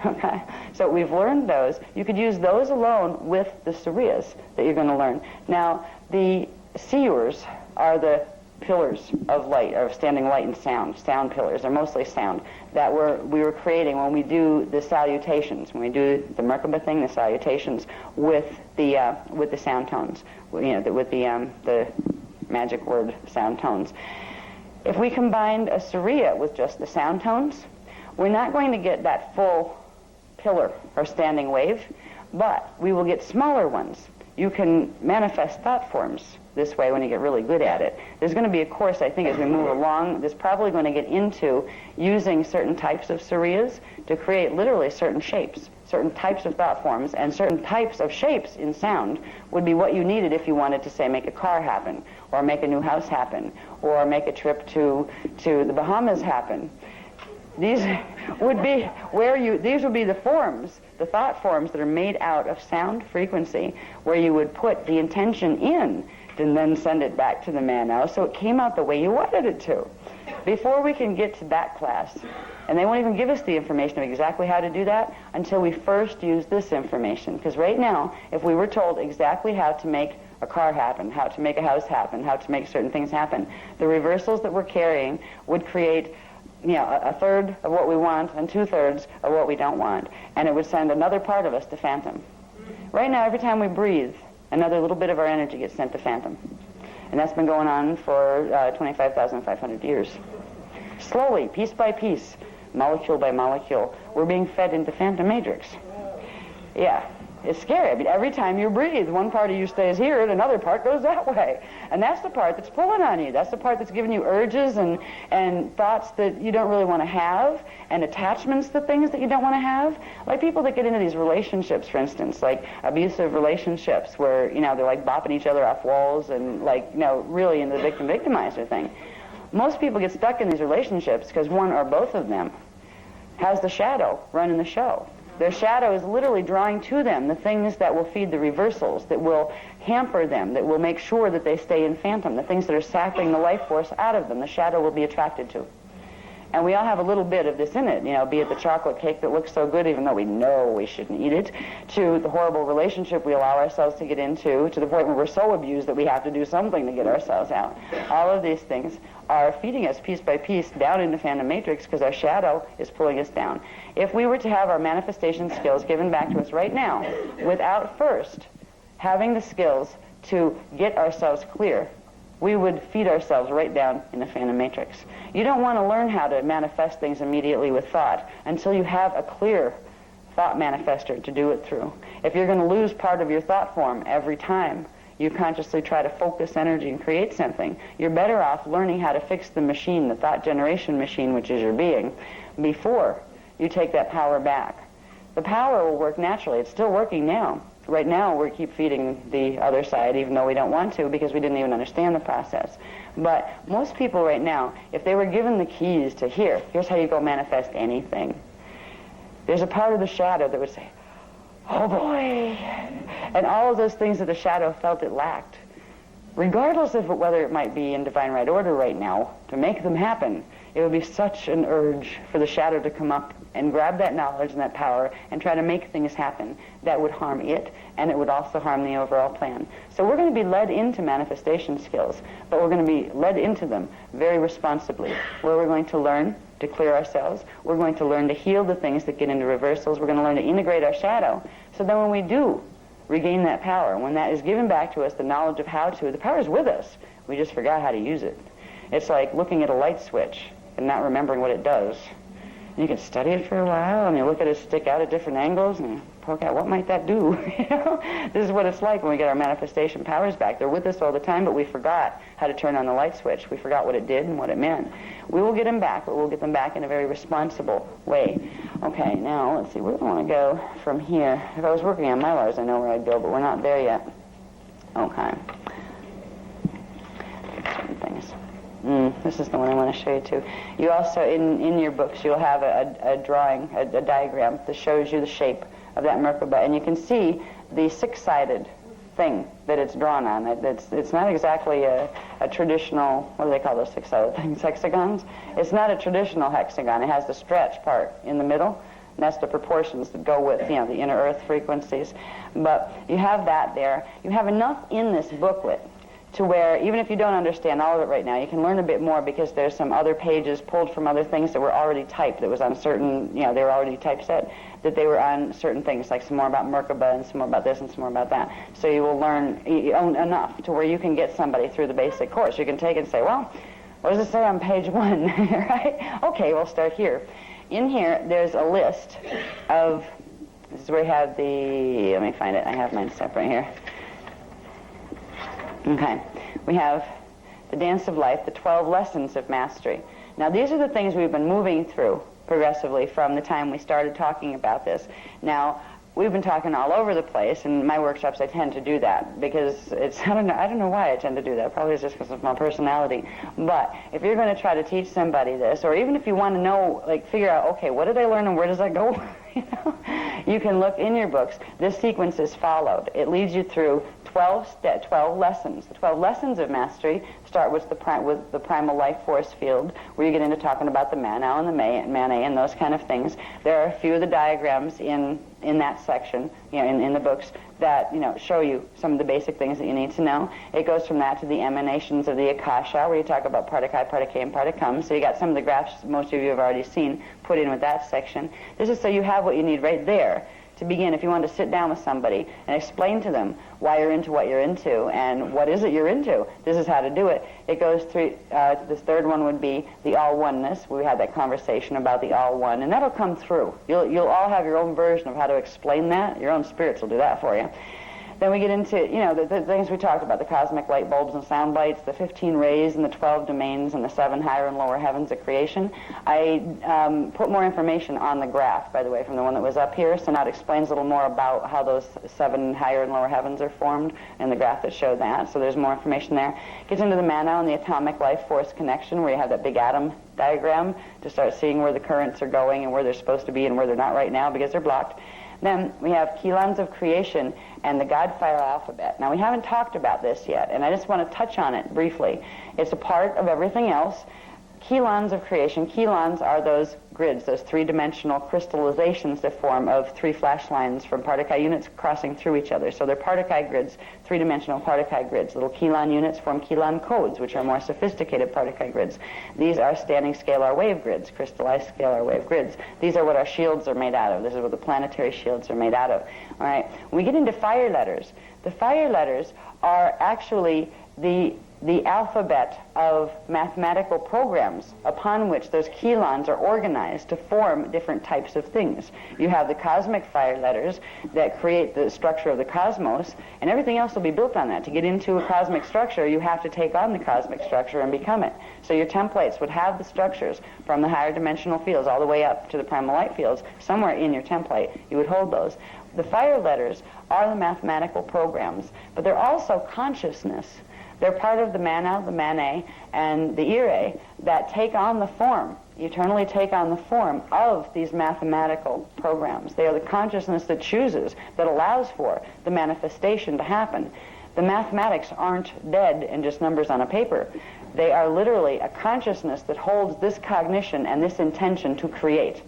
Okay, so we've learned those. You could use those alone with the Suryas that you're going to learn. Now, the Seers are the pillars of light, of standing light and sound pillars. They're mostly sound that we were creating when we do the salutations, when we do the Merkaba thing, the salutations with the sound tones, with the magic word sound tones. If we combined a Surya with just the sound tones, we're not going to get that full pillar or standing wave, but we will get smaller ones. You can manifest thought forms this way when you get really good at it. There's going to be a course, I think, as we move along, that's probably going to get into using certain types of Suryas to create literally certain shapes, certain types of thought forms, and certain types of shapes in sound would be what you needed if you wanted to, say, make a car happen, or make a new house happen, or make a trip to the Bahamas happen. These would be these would be the forms, the thought forms that are made out of sound frequency, where you would put the intention in and then send it back to the Manau so it came out the way you wanted it to. Before we can get to that class, and they won't even give us the information of exactly how to do that until we first use this information. Because right now, if we were told exactly how to make a car happen, how to make a house happen, how to make certain things happen, the reversals that we're carrying would create a third of what we want and 2/3 of what we don't want. And it would send another part of us to Phantom. Right now, every time we breathe, another little bit of our energy gets sent to Phantom. And that's been going on for 25,500 years. Slowly, piece by piece, molecule by molecule, we're being fed into Phantom Matrix. Yeah. It's scary. I mean, every time you breathe, one part of you stays here and another part goes that way. And that's the part that's pulling on you. That's the part that's giving you urges and thoughts that you don't really want to have, and attachments to things that you don't want to have. Like people that get into these relationships, for instance, like abusive relationships where, they're like bopping each other off walls and really in the victim-victimizer thing. Most people get stuck in these relationships because one or both of them has the shadow running the show. Their shadow is literally drawing to them the things that will feed the reversals, that will hamper them, that will make sure that they stay in Phantom, the things that are sapping the life force out of them, the shadow will be attracted to. And we all have a little bit of this in it, be it the chocolate cake that looks so good even though we know we shouldn't eat it, to the horrible relationship we allow ourselves to get into, to the point where we're so abused that we have to do something to get ourselves out. All of these things are feeding us piece by piece down into Phantom Matrix because our shadow is pulling us down. If we were to have our manifestation skills given back to us right now, without first having the skills to get ourselves clear, we would feed ourselves right down in the Phantom Matrix. You don't want to learn how to manifest things immediately with thought until you have a clear thought manifester to do it through. If you're going to lose part of your thought form every time you consciously try to focus energy and create something, you're better off learning how to fix the machine, the thought generation machine, which is your being, before you take that power back. The power will work naturally. It's still working now. Right now, we keep feeding the other side, even though we don't want to, because we didn't even understand the process. But most people right now, if they were given the keys to here's how you go manifest anything, there's a part of the shadow that would say, oh boy, and all of those things that the shadow felt it lacked regardless of whether it might be in divine right order right now, to make them happen, it would be such an urge for the shadow to come up and grab that knowledge and that power and try to make things happen that would harm it, and it would also harm the overall plan. So we're going to be led into manifestation skills, but we're going to be led into them very responsibly, where we're going to learn to clear ourselves. We're going to learn to heal the things that get into reversals. We're going to learn to integrate our shadow. So then when we do regain that power, when that is given back to us, the knowledge of how to, the power is with us. We just forgot how to use it. It's like looking at a light switch and not remembering what it does. And you can study it for a while, and you look at it stick out at different angles, and you poke out, what might that do? This is what it's like when we get our manifestation powers back. They're with us all the time, but we forgot how to turn on the light switch. We forgot what it did and what it meant. We will get them back, but we'll get them back in a very responsible way. Okay, now, let's see, where do I want to go from here? If I was working on Mylars, I know where I'd go, but we're not there yet. Okay. Certain things. This is the one I want to show you too. You also, in your books, you'll have a drawing, a diagram that shows you the shape of that Merkaba, and you can see the six-sided thing that it's drawn on. It's not exactly a traditional, what do they call those six-sided things, hexagons? It's not a traditional hexagon. It has the stretch part in the middle, and that's the proportions that go with, the inner earth frequencies. But you have that there. You have enough in this booklet to where, even if you don't understand all of it right now, you can learn a bit more, because there's some other pages pulled from other things that were already typed, that was on certain, they were already typeset, that they were on certain things, like some more about Merkaba and some more about this and some more about that. So you will learn enough to where you can get somebody through the basic course. You can take it and say, well, what does it say on page 1, right? Okay, we'll start here. In here, there's a list of, this is where you have the, let me find it, I have mine separate here. Okay, we have the Dance of Life, the 12 Lessons of Mastery. Now, these are the things we've been moving through progressively from the time we started talking about this. Now, we've been talking all over the place, and my workshops, I tend to do that, because it's, I don't know why I tend to do that. Probably it's just because of my personality. But if you're going to try to teach somebody this, or even if you want to know, figure out, okay, what did I learn and where does that go? You can look in your books. This sequence is followed. It leads you through 12 lessons. The 12 lessons of mastery start with the primal life force field, where you get into talking about the Manau and the Mana and those kind of things. There are a few of the diagrams in that section, in the books, that show you some of the basic things that you need to know. It goes from that to the emanations of the Akasha, where you talk about part of Kai, part of K, and part of Come. So you got some of the graphs most of you have already seen put in with that section. This is so you have what you need right there to begin. If you want to sit down with somebody and explain to them why you're into what you're into and what is it you're into, this is how to do it. It goes through, this third one would be the all-oneness. We had that conversation about the all-one, and that'll come through. You'll all have your own version of how to explain that. Your own spirits will do that for you. Then we get into, the things we talked about, the cosmic light bulbs and sound bites, the 15 rays and the 12 domains and the 7 higher and lower heavens of creation. I put more information on the graph, by the way, from the one that was up here, so now it explains a little more about how those 7 higher and lower heavens are formed in the graph that showed that, so there's more information there. Gets into the Manau and the atomic life force connection, where you have that big atom diagram to start seeing where the currents are going and where they're supposed to be and where they're not right now because they're blocked. Then we have Kelans of Creation and the Godfire alphabet. Now, we haven't talked about this yet, and I just want to touch on it briefly. It's a part of everything else. Kelans of Creation. Kelans are those grids, those three-dimensional crystallizations that form of 3 flash lines from Partakai units crossing through each other. So they're Partakai grids, three-dimensional Partakai grids. Little Kelan units form Kelan codes, which are more sophisticated Partakai grids. These are standing scalar wave grids, crystallized scalar wave grids. These are what our shields are made out of. This is what the planetary shields are made out of. All right. When we get into fire letters, the fire letters are actually the alphabet of mathematical programs upon which those Kelans are organized to form different types of things. You have the cosmic fire letters that create the structure of the cosmos, and everything else will be built on that. To get into a cosmic structure, you have to take on the cosmic structure and become it. So your templates would have the structures from the higher dimensional fields all the way up to the primal light fields. Somewhere in your template, you would hold those. The fire letters are the mathematical programs, but they're also consciousness. They're part of the Manau, the Mane, and the Ire that take on the form, eternally take on the form of these mathematical programs. They are the consciousness that chooses, that allows for the manifestation to happen. The mathematics aren't dead and just numbers on a paper. They are literally a consciousness that holds this cognition and this intention to create.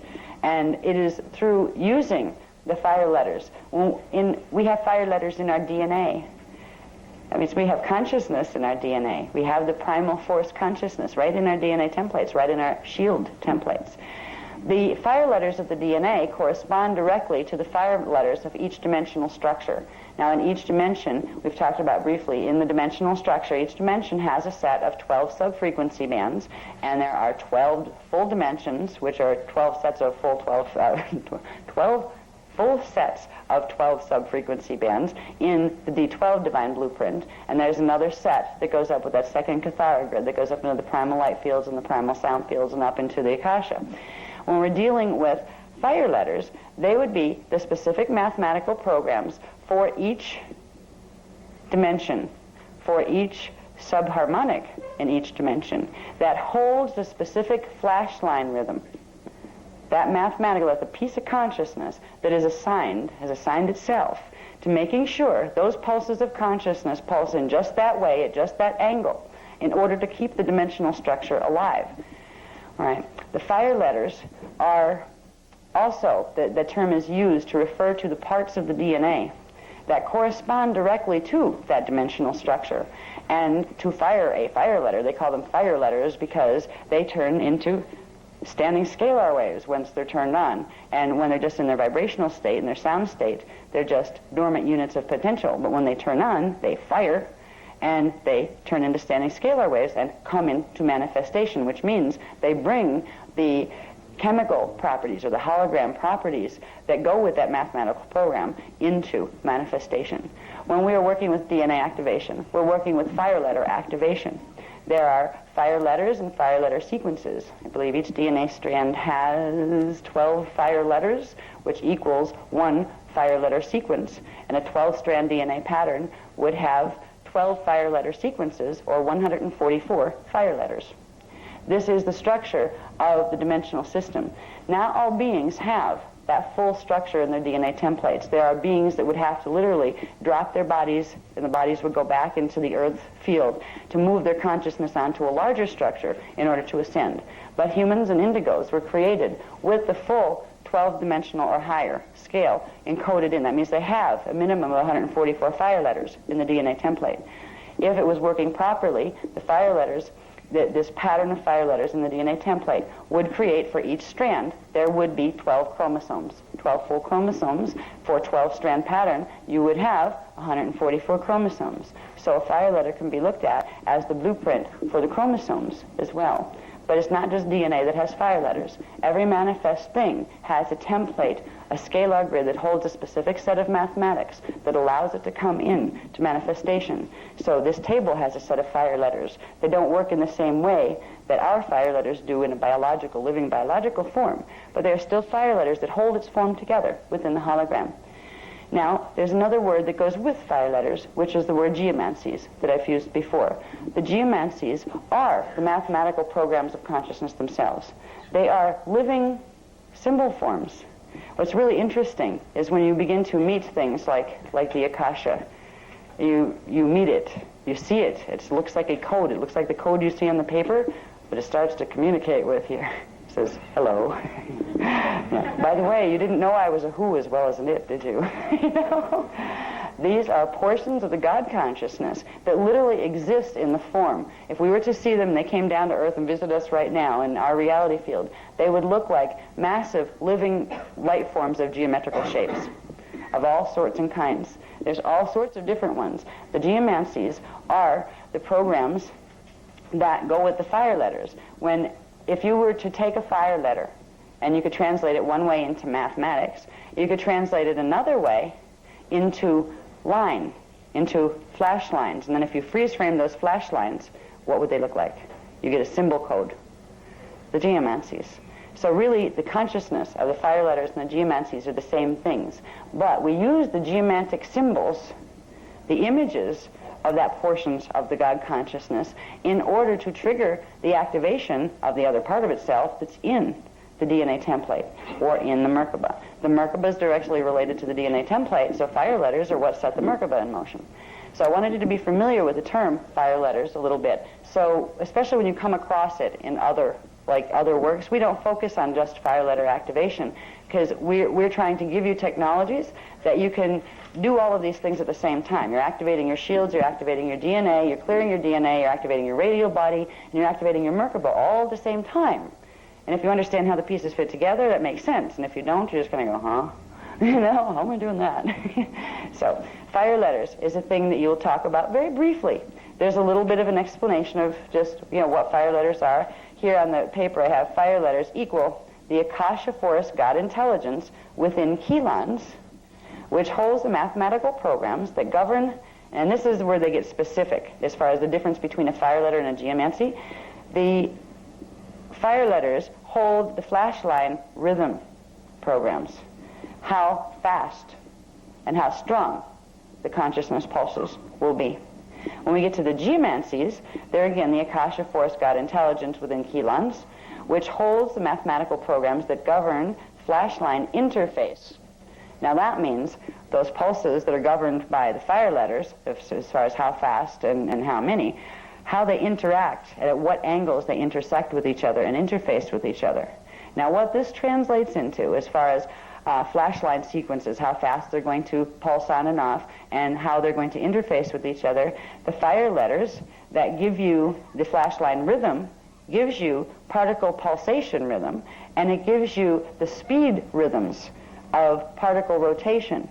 And it is through using the fire letters. We have fire letters in our DNA. That means we have consciousness in our DNA. We have the primal force consciousness right in our DNA templates, right in our shield templates. The fire letters of the DNA correspond directly to the fire letters of each dimensional structure. Now, in each dimension, we've talked about briefly, in the dimensional structure, each dimension has a set of 12 sub-frequency bands, and there are 12 full dimensions, which are 12 sets of 12 full sets of 12 sub-frequency bands in the D12 divine blueprint, and there's another set that goes up with that second Cathara grid that goes up into the primal light fields and the primal sound fields and up into the Akasha. When we're dealing with fire letters, they would be the specific mathematical programs for each dimension, for each subharmonic in each dimension that holds the specific flash line rhythm. That mathematical, that's a piece of consciousness that is assigned, has assigned itself to making sure those pulses of consciousness pulse in just that way, at just that angle, in order to keep the dimensional structure alive. All right. The fire letters are also, the term is used to refer to the parts of the DNA that correspond directly to that dimensional structure. And to fire a fire letter, they call them fire letters because they turn into standing scalar waves once they're turned on. And when they're just in their vibrational state, in their sound state, they're just dormant units of potential. But when they turn on, they fire, and they turn into standing scalar waves and come into manifestation, which means they bring the chemical properties or the hologram properties that go with that mathematical program into manifestation. When we are working with DNA activation, we're working with fire letter activation. There are fire letters and fire letter sequences. I believe each DNA strand has 12 fire letters, which equals one fire letter sequence. And a 12-strand DNA pattern would have 12 fire letter sequences, or 144 fire letters. This is the structure of the dimensional system. Now all beings have that full structure in their DNA templates. There are beings that would have to literally drop their bodies, and the bodies would go back into the earth field to move their consciousness onto a larger structure in order to ascend. But humans and indigos were created with the full 12-dimensional or higher scale encoded in. That means they have a minimum of 144 fire letters in the DNA template. If it was working properly, the fire letters, this pattern of fire letters in the DNA template would create for each strand, there would be 12 chromosomes. 12 full chromosomes for a 12-strand pattern, you would have 144 chromosomes. So a fire letter can be looked at as the blueprint for the chromosomes as well. But it's not just DNA that has fire letters. Every manifest thing has a template, a scalar grid that holds a specific set of mathematics that allows it to come in to manifestation. So this table has a set of fire letters. They don't work in the same way that our fire letters do in a biological, living biological form, but they're still fire letters that hold its form together within the hologram. Now, there's another word that goes with fire letters, which is the word geomancies that I've used before. The geomancies are the mathematical programs of consciousness themselves. They are living symbol forms. What's really interesting is when you begin to meet things like the Akasha, you meet it, you see it. It looks like a code. It looks like the code you see on the paper, but it starts to communicate with you. Says, hello. Yeah. By the way, you didn't know I was a who as well as an it, did you? You know? These are portions of the God consciousness that literally exist in the form. If we were to see them, they came down to Earth and visit us right now in our reality field, they would look like massive living light forms of geometrical shapes of all sorts and kinds. There's all sorts of different ones. The geomancies are the programs that go with the fire letters. If you were to take a fire letter and you could translate it one way into mathematics, you could translate it another way into line, into flash lines. And then if you freeze frame those flash lines, what would they look like? You get a symbol code, the geomancies. So really, the consciousness of the fire letters and the geomancies are the same things. But we use the geomantic symbols, the images of that portions of the God consciousness, in order to trigger the activation of the other part of itself that's in the DNA template or in the Merkaba. The Merkaba is directly related to the DNA template, so fire letters are what set the Merkaba in motion. So I wanted you to be familiar with the term fire letters a little bit. So especially when you come across it in other works, we don't focus on just fire letter activation, because we're trying to give you technologies that you can do all of these things at the same time. You're activating your shields, you're activating your DNA, you're clearing your DNA, you're activating your radial body, and you're activating your Merkaba all at the same time. And if you understand how the pieces fit together, that makes sense. And if you don't, you're just going to go, huh? How am I doing that? So fire letters is a thing that you'll talk about very briefly. There's a little bit of an explanation of just, what fire letters are. Here on the paper I have fire letters equal the Akasha Force God intelligence within Kelons, which holds the mathematical programs that govern, and this is where they get specific as far as the difference between a fire letter and a geomancy. The fire letters hold the flashline rhythm programs, how fast and how strong the consciousness pulses will be. When we get to the geomancies, they're again the Akasha Force God intelligence within Kelons, which holds the mathematical programs that govern flashline interface. Now that means those pulses that are governed by the fire letters, as far as how fast and how many, how they interact, and at what angles they intersect with each other and interface with each other. Now what this translates into as far as flashline sequences, how fast they're going to pulse on and off, and how they're going to interface with each other, the fire letters that give you the flashline rhythm gives you particle pulsation rhythm, and it gives you the speed rhythms of particle rotation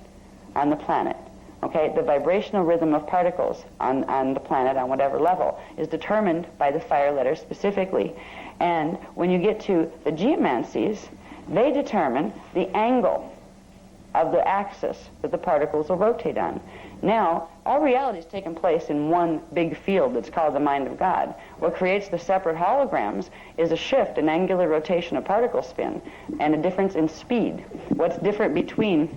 on the planet. Okay, the vibrational rhythm of particles on the planet, on whatever level, is determined by the fire letters specifically. And when you get to the geomancies, they determine the angle of the axis that the particles will rotate on. Now, all reality is taking place in one big field that's called the mind of God. What creates the separate holograms is a shift in angular rotation of particle spin and a difference in speed. What's different between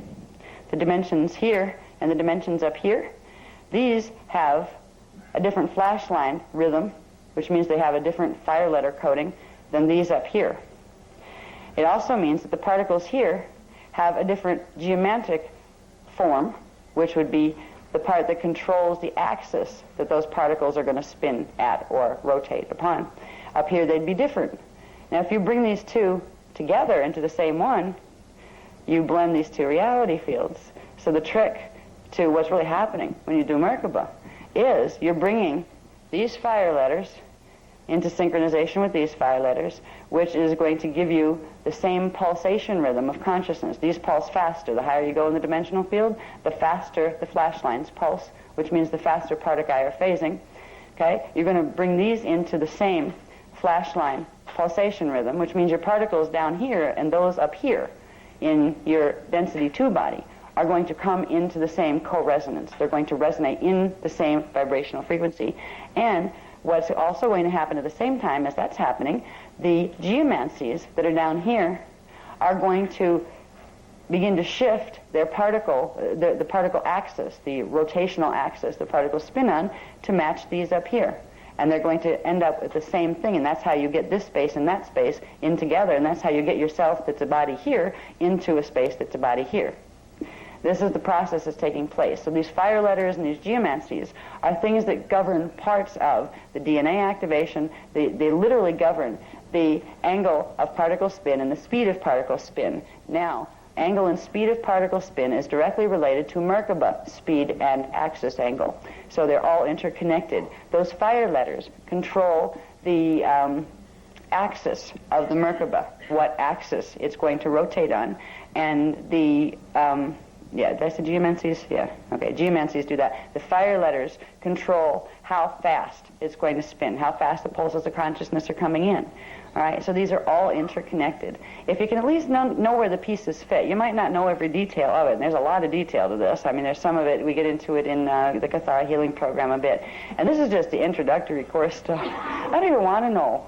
the dimensions here and the dimensions up here? These have a different flashline rhythm, which means they have a different fire letter coding than these up here. It also means that the particles here have a different geomantic form, which would be the part that controls the axis that those particles are going to spin at or rotate upon. Up here they'd be different. Now if you bring these two together into the same one, you blend these two reality fields. So the trick to what's really happening when you do Merkaba is you're bringing these fire letters into synchronization with these fire letters, which is going to give you the same pulsation rhythm of consciousness. These pulse faster. The higher you go in the dimensional field, the faster the flashlines pulse, which means the faster particle are phasing. Okay? You're going to bring these into the same flashline pulsation rhythm, which means your particles down here and those up here in your density 2 body are going to come into the same co-resonance. They're going to resonate in the same vibrational frequency. And what's also going to happen at the same time as that's happening, the geomancies that are down here are going to begin to shift their particle, the particle axis, the rotational axis the particles spin on, to match these up here. And they're going to end up with the same thing, and that's how you get this space and that space in together, and that's how you get yourself that's a body here into a space that's a body here. This is the process that's taking place. So these fire letters and these geomancies are things that govern parts of the DNA activation. They literally govern the angle of particle spin and the speed of particle spin. Now, angle and speed of particle spin is directly related to Merkaba speed and axis angle. So they're all interconnected. Those fire letters control the axis of the Merkaba, what axis it's going to rotate on, and the yeah, did I say geomancies? Yeah. Okay, geomancies do that. The fire letters control how fast it's going to spin, how fast the pulses of consciousness are coming in. All right, so these are all interconnected. If you can at least know where the pieces fit, you might not know every detail of it, and there's a lot of detail to this. I mean, there's some of it, we get into it in the Cathara Healing Program a bit. And this is just the introductory course stuff. I don't even want to know,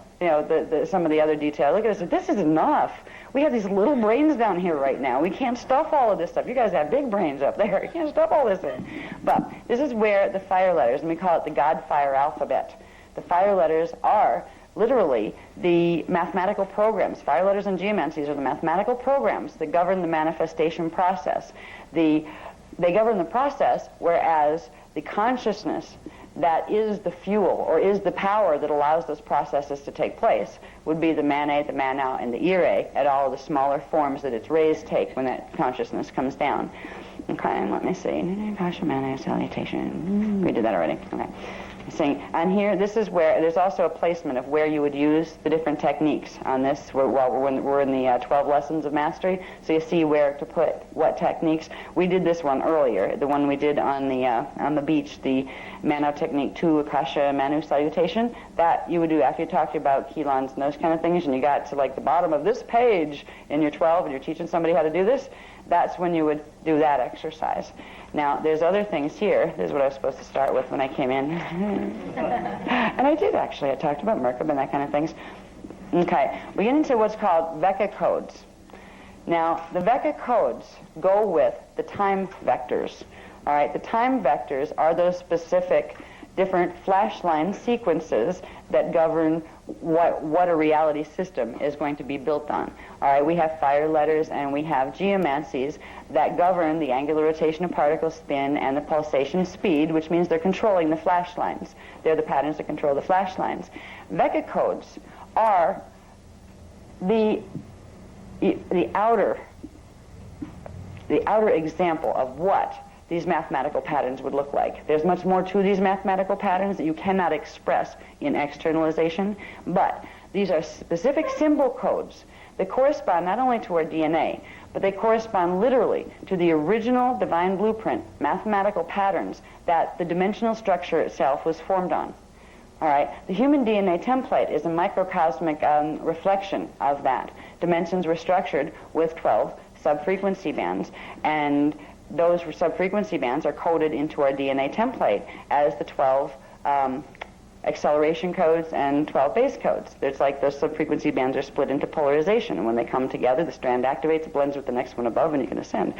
some of the other detail. Look at this. This is enough. We have these little brains down here right now. We can't stuff all of this stuff. You guys have big brains up there. You can't stuff all this in. But this is where the fire letters, and we call it the God-Fire alphabet. The fire letters are literally the mathematical programs. Fire letters and geomancies are the mathematical programs that govern the manifestation process. The they govern the process, whereas the consciousness that is the fuel or is the power that allows those processes to take place would be the mane, the manau, and the ire at all the smaller forms that its rays take when that consciousness comes down. Okay, and let me see. Kasha, mane, salutation. We did that already. Okay. Saying, and here, this is where there's also a placement of where you would use the different techniques on this. We're in the 12 lessons of mastery, so you see where to put what techniques. We did this one earlier, the one we did on the beach, the Mano technique 2, Akasha Manu salutation. That you would do after you talked about Kilans and those kind of things, and you got to like the bottom of this page in your 12, and you're teaching somebody how to do this. That's when you would do that exercise. Now, there's other things here. This is what I was supposed to start with when I came in. And I did, actually. I talked about Merkaba and that kind of things. Okay, we get into what's called Vecca codes. Now, the Vecca codes go with the time vectors. All right, the time vectors are those specific different flash line sequences that govern what a reality system is going to be built on. All right, we have fire letters and we have geomancies that govern the angular rotation of particle spin and the pulsation speed, which means they're controlling the flash lines. They're the patterns that control the flash lines. Vecca codes are the outer example of what these mathematical patterns would look like. There's much more to these mathematical patterns that you cannot express in externalization, but these are specific symbol codes that correspond not only to our DNA, but they correspond literally to the original divine blueprint, mathematical patterns that the dimensional structure itself was formed on. All right, the human DNA template is a microcosmic reflection of that. Dimensions were structured with 12 sub-frequency bands, and those sub-frequency bands are coded into our DNA template as the 12 acceleration codes and 12 base codes. There's like those sub-frequency bands are split into polarization, and when they come together, the strand activates, it blends with the next one above, and you can ascend.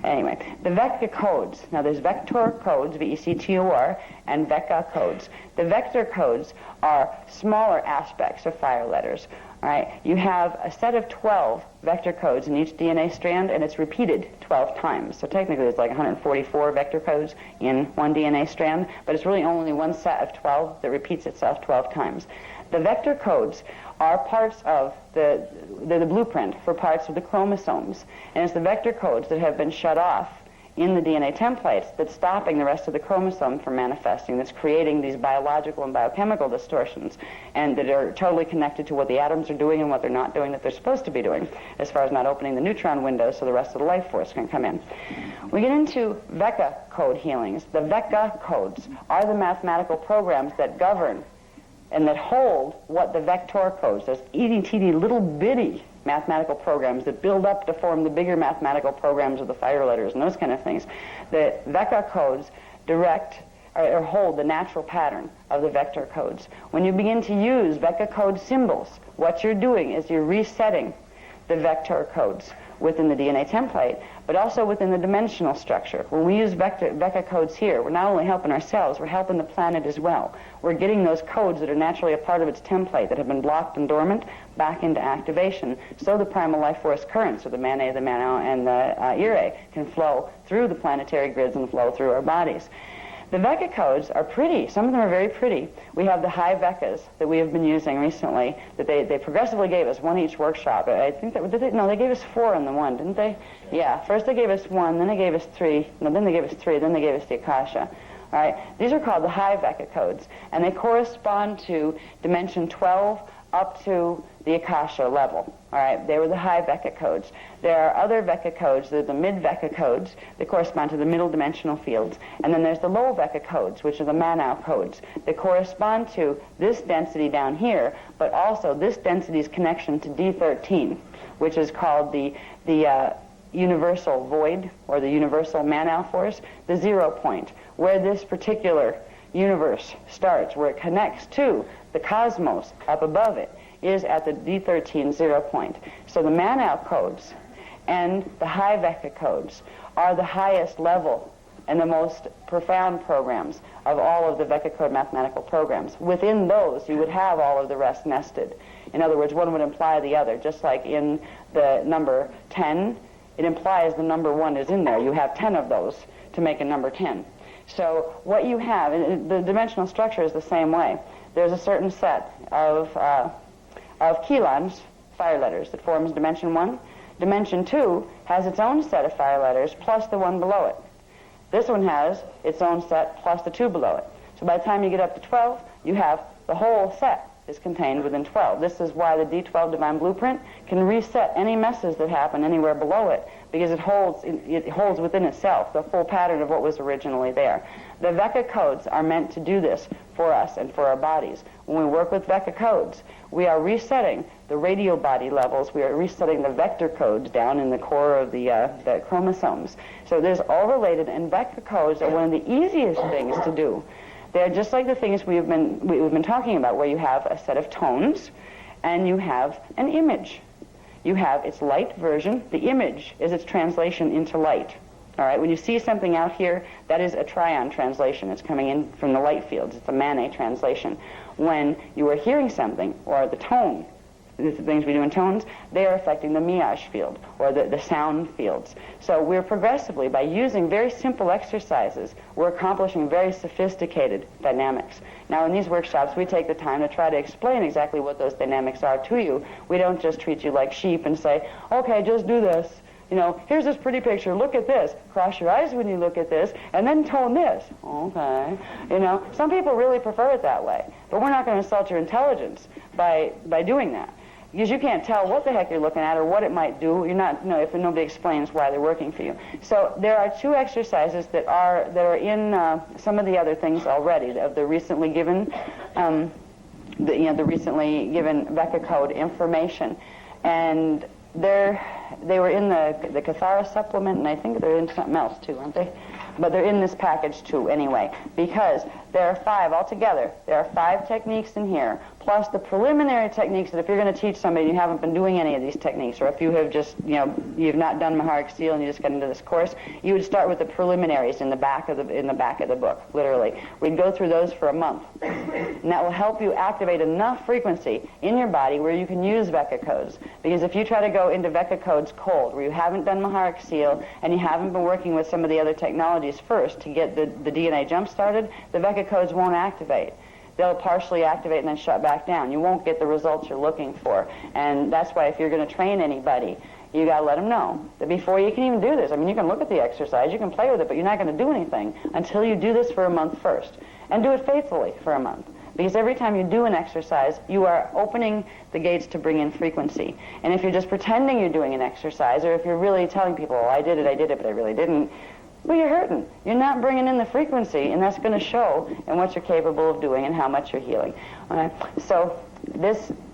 Anyway, the vector codes. Now there's vector codes, V-E-C-T-O-R, and Vecca codes. The vector codes are smaller aspects of fire letters. All right, you have a set of 12 vector codes in each DNA strand, and it's repeated 12 times. So technically it's like 144 vector codes in one DNA strand, but it's really only one set of 12 that repeats itself 12 times. The vector codes are parts of they're the blueprint for parts of the chromosomes, and it's the vector codes that have been shut off in the DNA templates that's stopping the rest of the chromosome from manifesting, that's creating these biological and biochemical distortions, and that are totally connected to what the atoms are doing and what they're not doing that they're supposed to be doing, as far as not opening the neutron window so the rest of the life force can come in. We get into Vecca code healings. The Vecca codes are the mathematical programs that govern and that hold what the vector codes, those itty-teeny little bitty mathematical programs that build up to form the bigger mathematical programs of the fire letters and those kind of things. The Vecca codes direct or hold the natural pattern of the vector codes. When you begin to use Vecca code symbols, what you're doing is you're resetting the vector codes within the DNA template, but also within the dimensional structure. When we use Vecca codes here, we're not only helping ourselves, we're helping the planet as well. We're getting those codes that are naturally a part of its template that have been blocked and dormant back into activation, so the primal life force currents of the Mane, the Mano, and the Ire can flow through the planetary grids and flow through our bodies. The Vecca codes are pretty. Some of them are very pretty. We have the high Veccas that we have been using recently that they progressively gave us, one each workshop. I think that, they gave us 4 in the one, didn't they? Yeah, first they gave us 1, then they gave us 3, no, then they gave us 3, then they gave us the Akasha. All right, these are called the high Vecca codes, and they correspond to dimension 12 up to the Akasha level. All right, they were the high Vecca codes. There are other Vecca codes, they're the mid-Vecca codes that correspond to the middle dimensional fields. And then there's the low Vecca codes, which are the Manau codes, that correspond to this density down here, but also this density's connection to D13, which is called the universal void, or the universal Manau force, the 0 point, where this particular universe starts, where it connects to the cosmos up above it, is at the D13 0 point. So the Manau codes and the high Vecca codes are the highest level and the most profound programs of all of the Vecca code mathematical programs. Within those, you would have all of the rest nested. In other words, one would imply the other, just like in the number 10 it implies the number 1 is in there. You have 10 of those to make a number 10. So what you have, the dimensional structure is the same way. There's a certain set of chelons, fire letters, that forms dimension 1. Dimension 2 has its own set of fire letters plus the one below it. This one has its own set plus the 2 below it. So by the time you get up to 12, you have the whole set is contained within 12. This is why the D12 Divine Blueprint can reset any messes that happen anywhere below it, because it holds within itself the full pattern of what was originally there. The Vecca codes are meant to do this for us and for our bodies. When we work with Vecca codes, we are resetting the radio body levels. We are resetting the vector codes down in the core of the chromosomes. So there's all related, and Vecca codes are one of the easiest things to do. They're just like the things we've been talking about, where you have a set of tones and you have an image. You have its light version. The image is its translation into light. All right, when you see something out here, that is a trion translation. It's coming in from the light fields. It's a Manet translation. When you are hearing something, or the tone, the things we do in tones, they are affecting the miage field, or the sound fields. So we're progressively, by using very simple exercises, we're accomplishing very sophisticated dynamics. Now in these workshops, we take the time to try to explain exactly what those dynamics are to you. We don't just treat you like sheep and say, okay, just do this. You know, here's this pretty picture, look at this, cross your eyes when you look at this, and then tone this. Okay. You know, some people really prefer it that way, but we're not going to insult your intelligence by doing that, because you can't tell what the heck you're looking at or what it might do. You're not, you know, if nobody explains why they're working for you. So there are 2 exercises that are in some of the other things already of the recently given, the recently given Vecca code information, and they were in the Cathara supplement, and I think they're in something else too, aren't they? But they're in this package too anyway, because there are 5 altogether. There are 5 techniques in here, plus the preliminary techniques that if you're going to teach somebody and you haven't been doing any of these techniques, or if you have just, you know, you've not done Maharic Seal and you just got into this course, you would start with the preliminaries in the back of the book, literally. We'd go through those for a month, and that will help you activate enough frequency in your body where you can use Vecca codes. Because if you try to go into Vecca codes cold, where you haven't done Maharic Seal and you haven't been working with some of the other technologies first to get the DNA jump started, the Vecca codes won't activate. They'll partially activate and then shut back down. You won't get the results you're looking for. And that's why if you're going to train anybody, you got to let them know that before you can even do this, I mean, you can look at the exercise, you can play with it, but you're not going to do anything until you do this for a month first. And do it faithfully for a month. Because every time you do an exercise, you are opening the gates to bring in frequency. And if you're just pretending you're doing an exercise, or if you're really telling people, oh, I did it, but I really didn't, well, you're hurting. You're not bringing in the frequency, and that's going to show in what you're capable of doing and how much you're healing. All right? So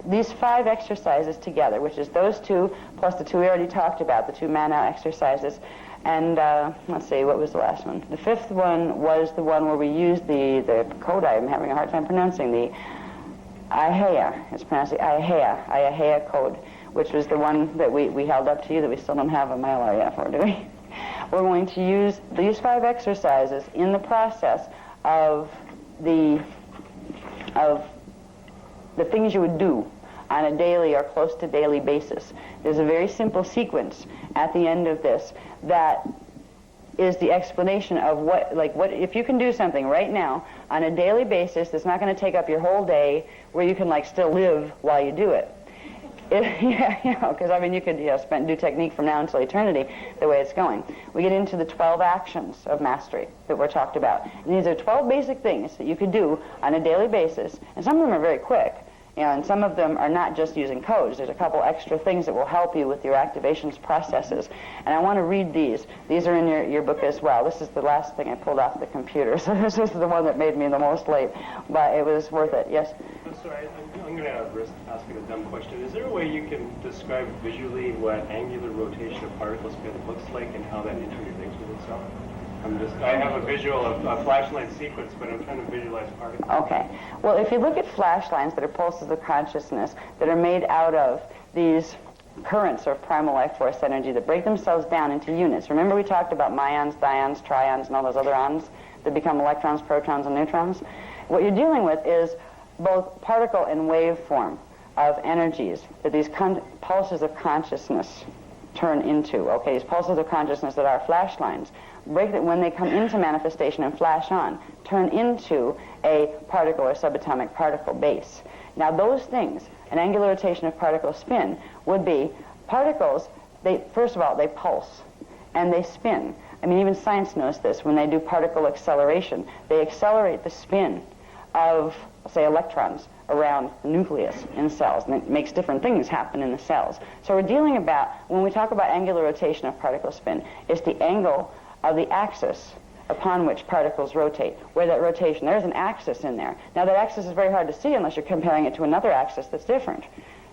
these 5 exercises together, which is those 2 plus the 2 we already talked about, the 2 Mana exercises, and let's see, what was the last one? The 5th one was the one where we used the code I'm having a hard time pronouncing, the IAHEA. It's pronounced the IAHEA code, which was the one that we held up to you that we still don't have a Mylar yet for, do we? We're going to use these 5 exercises in the process of the things you would do on a daily or close to daily basis. There's a very simple sequence at the end of this that is the explanation of what if you can do something right now on a daily basis that's not going to take up your whole day, where you can still live while you do it. Because I mean, you could do technique from now until eternity the way it's going. We get into the 12 actions of mastery that we're talked about. And these are 12 basic things that you could do on a daily basis, and some of them are very quick. And some of them are not just using codes. There's a couple extra things that will help you with your activations processes. And I want to read these. These are in your book as well. This is the last thing I pulled off the computer, so this is the one that made me the most late. But it was worth it, yes? I'm sorry, I'm going to risk asking a dumb question. Is there a way you can describe visually what angular rotation of particle spin looks like and how that interrelates with itself? I have a visual of a flashlight sequence, but I'm trying to visualize particles. Okay. Well, if you look at flash lines that are pulses of consciousness that are made out of these currents of primal life force energy that break themselves down into units. Remember we talked about myons, dions, trions, and all those other ons that become electrons, protons, and neutrons? What you're dealing with is both particle and wave form of energies, that these pulses of consciousness turn into, okay, these pulses of consciousness that are flash lines, when they come into manifestation and flash on, turn into a particle or subatomic particle base. Now those things, an angular rotation of particle spin, would be particles, first of all, they pulse and they spin. I mean, even science knows this. When they do particle acceleration, they accelerate the spin of, say, electrons around the nucleus in cells, and it makes different things happen in the cells. So we're dealing about, when we talk about angular rotation of particle spin, it's the angle of the axis upon which particles rotate, where that rotation, there's an axis in there. Now that axis is very hard to see unless you're comparing it to another axis that's different,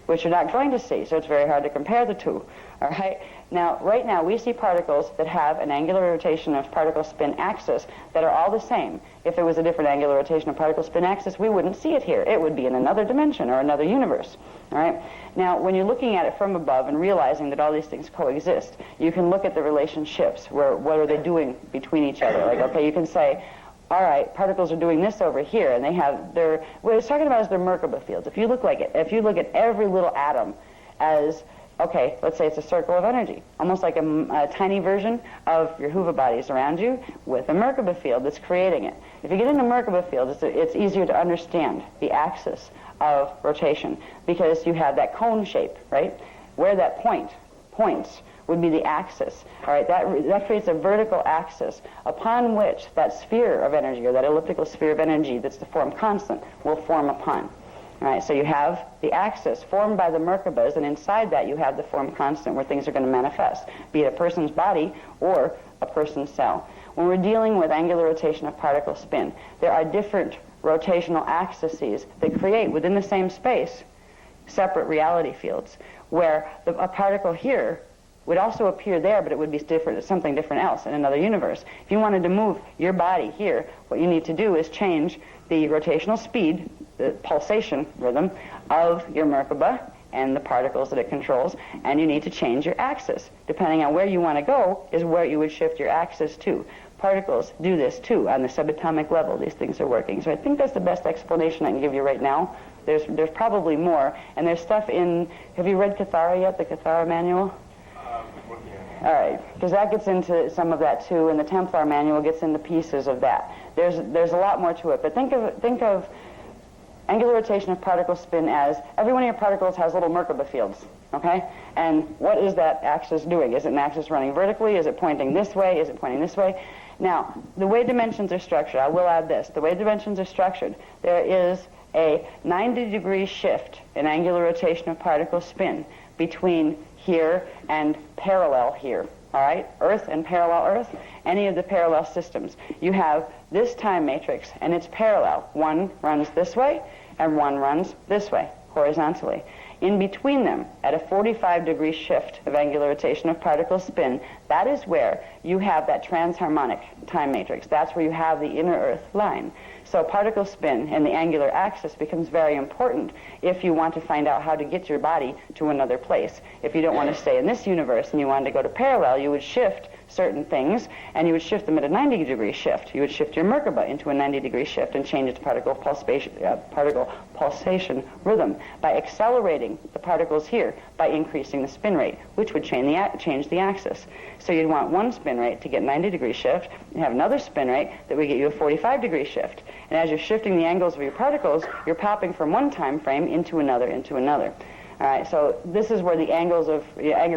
which you're not going to see, so it's very hard to compare the two. All right? Now, right now, we see particles that have an angular rotation of particle spin axis that are all the same. If there was a different angular rotation of particle spin axis, we wouldn't see it here. It would be in another dimension or another universe. All right? Now, when you're looking at it from above and realizing that all these things coexist, you can look at the relationships, where what are they doing between each other. Like, okay, you can say, all right, particles are doing this over here, and they have their, what it's talking about is their Merkaba fields. If you look at every little atom as, okay, let's say it's a circle of energy, almost like a tiny version of your Hoover bodies around you with a Merkaba field that's creating it. If you get into Merkaba field, it's easier to understand the axis of rotation because you have that cone shape, right? Where that points would be the axis. All right, that creates a vertical axis upon which that sphere of energy, or that elliptical sphere of energy that's the form constant, will form upon. All right, so you have the axis formed by the Merkabas, and inside that you have the form constant where things are going to manifest, be it a person's body or a person's cell. When we're dealing with angular rotation of particle spin, there are different rotational axes that create within the same space separate reality fields, where a particle here would also appear there, but it would be different, something different else in another universe. If you wanted to move your body here, what you need to do is change the rotational speed, the pulsation rhythm of your Merkaba and the particles that it controls, and you need to change your axis. Depending on where you want to go is where you would shift your axis to. Particles do this too on the subatomic level. These things are working. So I think that's the best explanation I can give you right now. There's probably more, and there's stuff in, have you read Cathara yet, the Cathara manual? All right, because that gets into some of that too, and the Templar manual gets into pieces of that. There's a lot more to it, but think of angular rotation of particle spin as every one of your particles has little Merkaba fields, okay? And what is that axis doing? Is it an axis running vertically? Is it pointing this way? Is it pointing this way? Now, the way dimensions are structured, I will add this, the way dimensions are structured, there is a 90-degree shift in angular rotation of particle spin between here and parallel here, all right? Earth and parallel Earth, any of the parallel systems. You have this time matrix, and it's parallel. One runs this way, and one runs this way, horizontally. In between them, at a 45-degree shift of angular rotation of particle spin, that is where you have that transharmonic time matrix. That's where you have the inner Earth line. So particle spin and the angular axis becomes very important if you want to find out how to get your body to another place. If you don't want to stay in this universe and you want to go to parallel, you would shift certain things, and you would shift them at a 90-degree shift. You would shift your Merkaba into a 90-degree shift and change its particle pulsation rhythm by accelerating the particles here by increasing the spin rate, which would change the axis. So you'd want one spin rate to get 90-degree shift, and have another spin rate that would get you a 45-degree shift. And as you're shifting the angles of your particles, you're popping from one time frame into another, into another. All right, so this is where the angular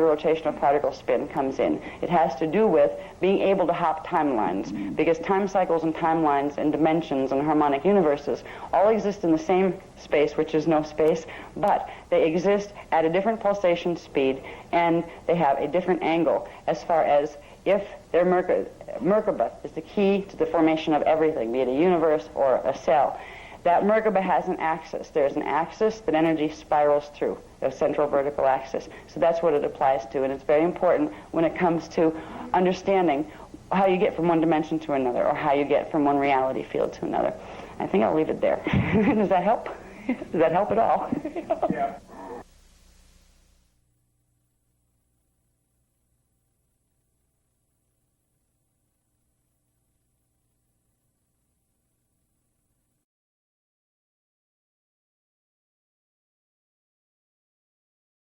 rotation of particle spin comes in. It has to do with being able to hop timelines, because time cycles and timelines and dimensions and harmonic universes all exist in the same space, which is no space, but they exist at a different pulsation speed, and they have a different angle as far as if their Merkaba is the key to the formation of everything, be it a universe or a cell. That Merkaba has an axis. There's an axis that energy spirals through, a central vertical axis. So that's what it applies to, and it's very important when it comes to understanding how you get from one dimension to another, or how you get from one reality field to another. I think I'll leave it there. Does that help? Does that help at all? Yeah.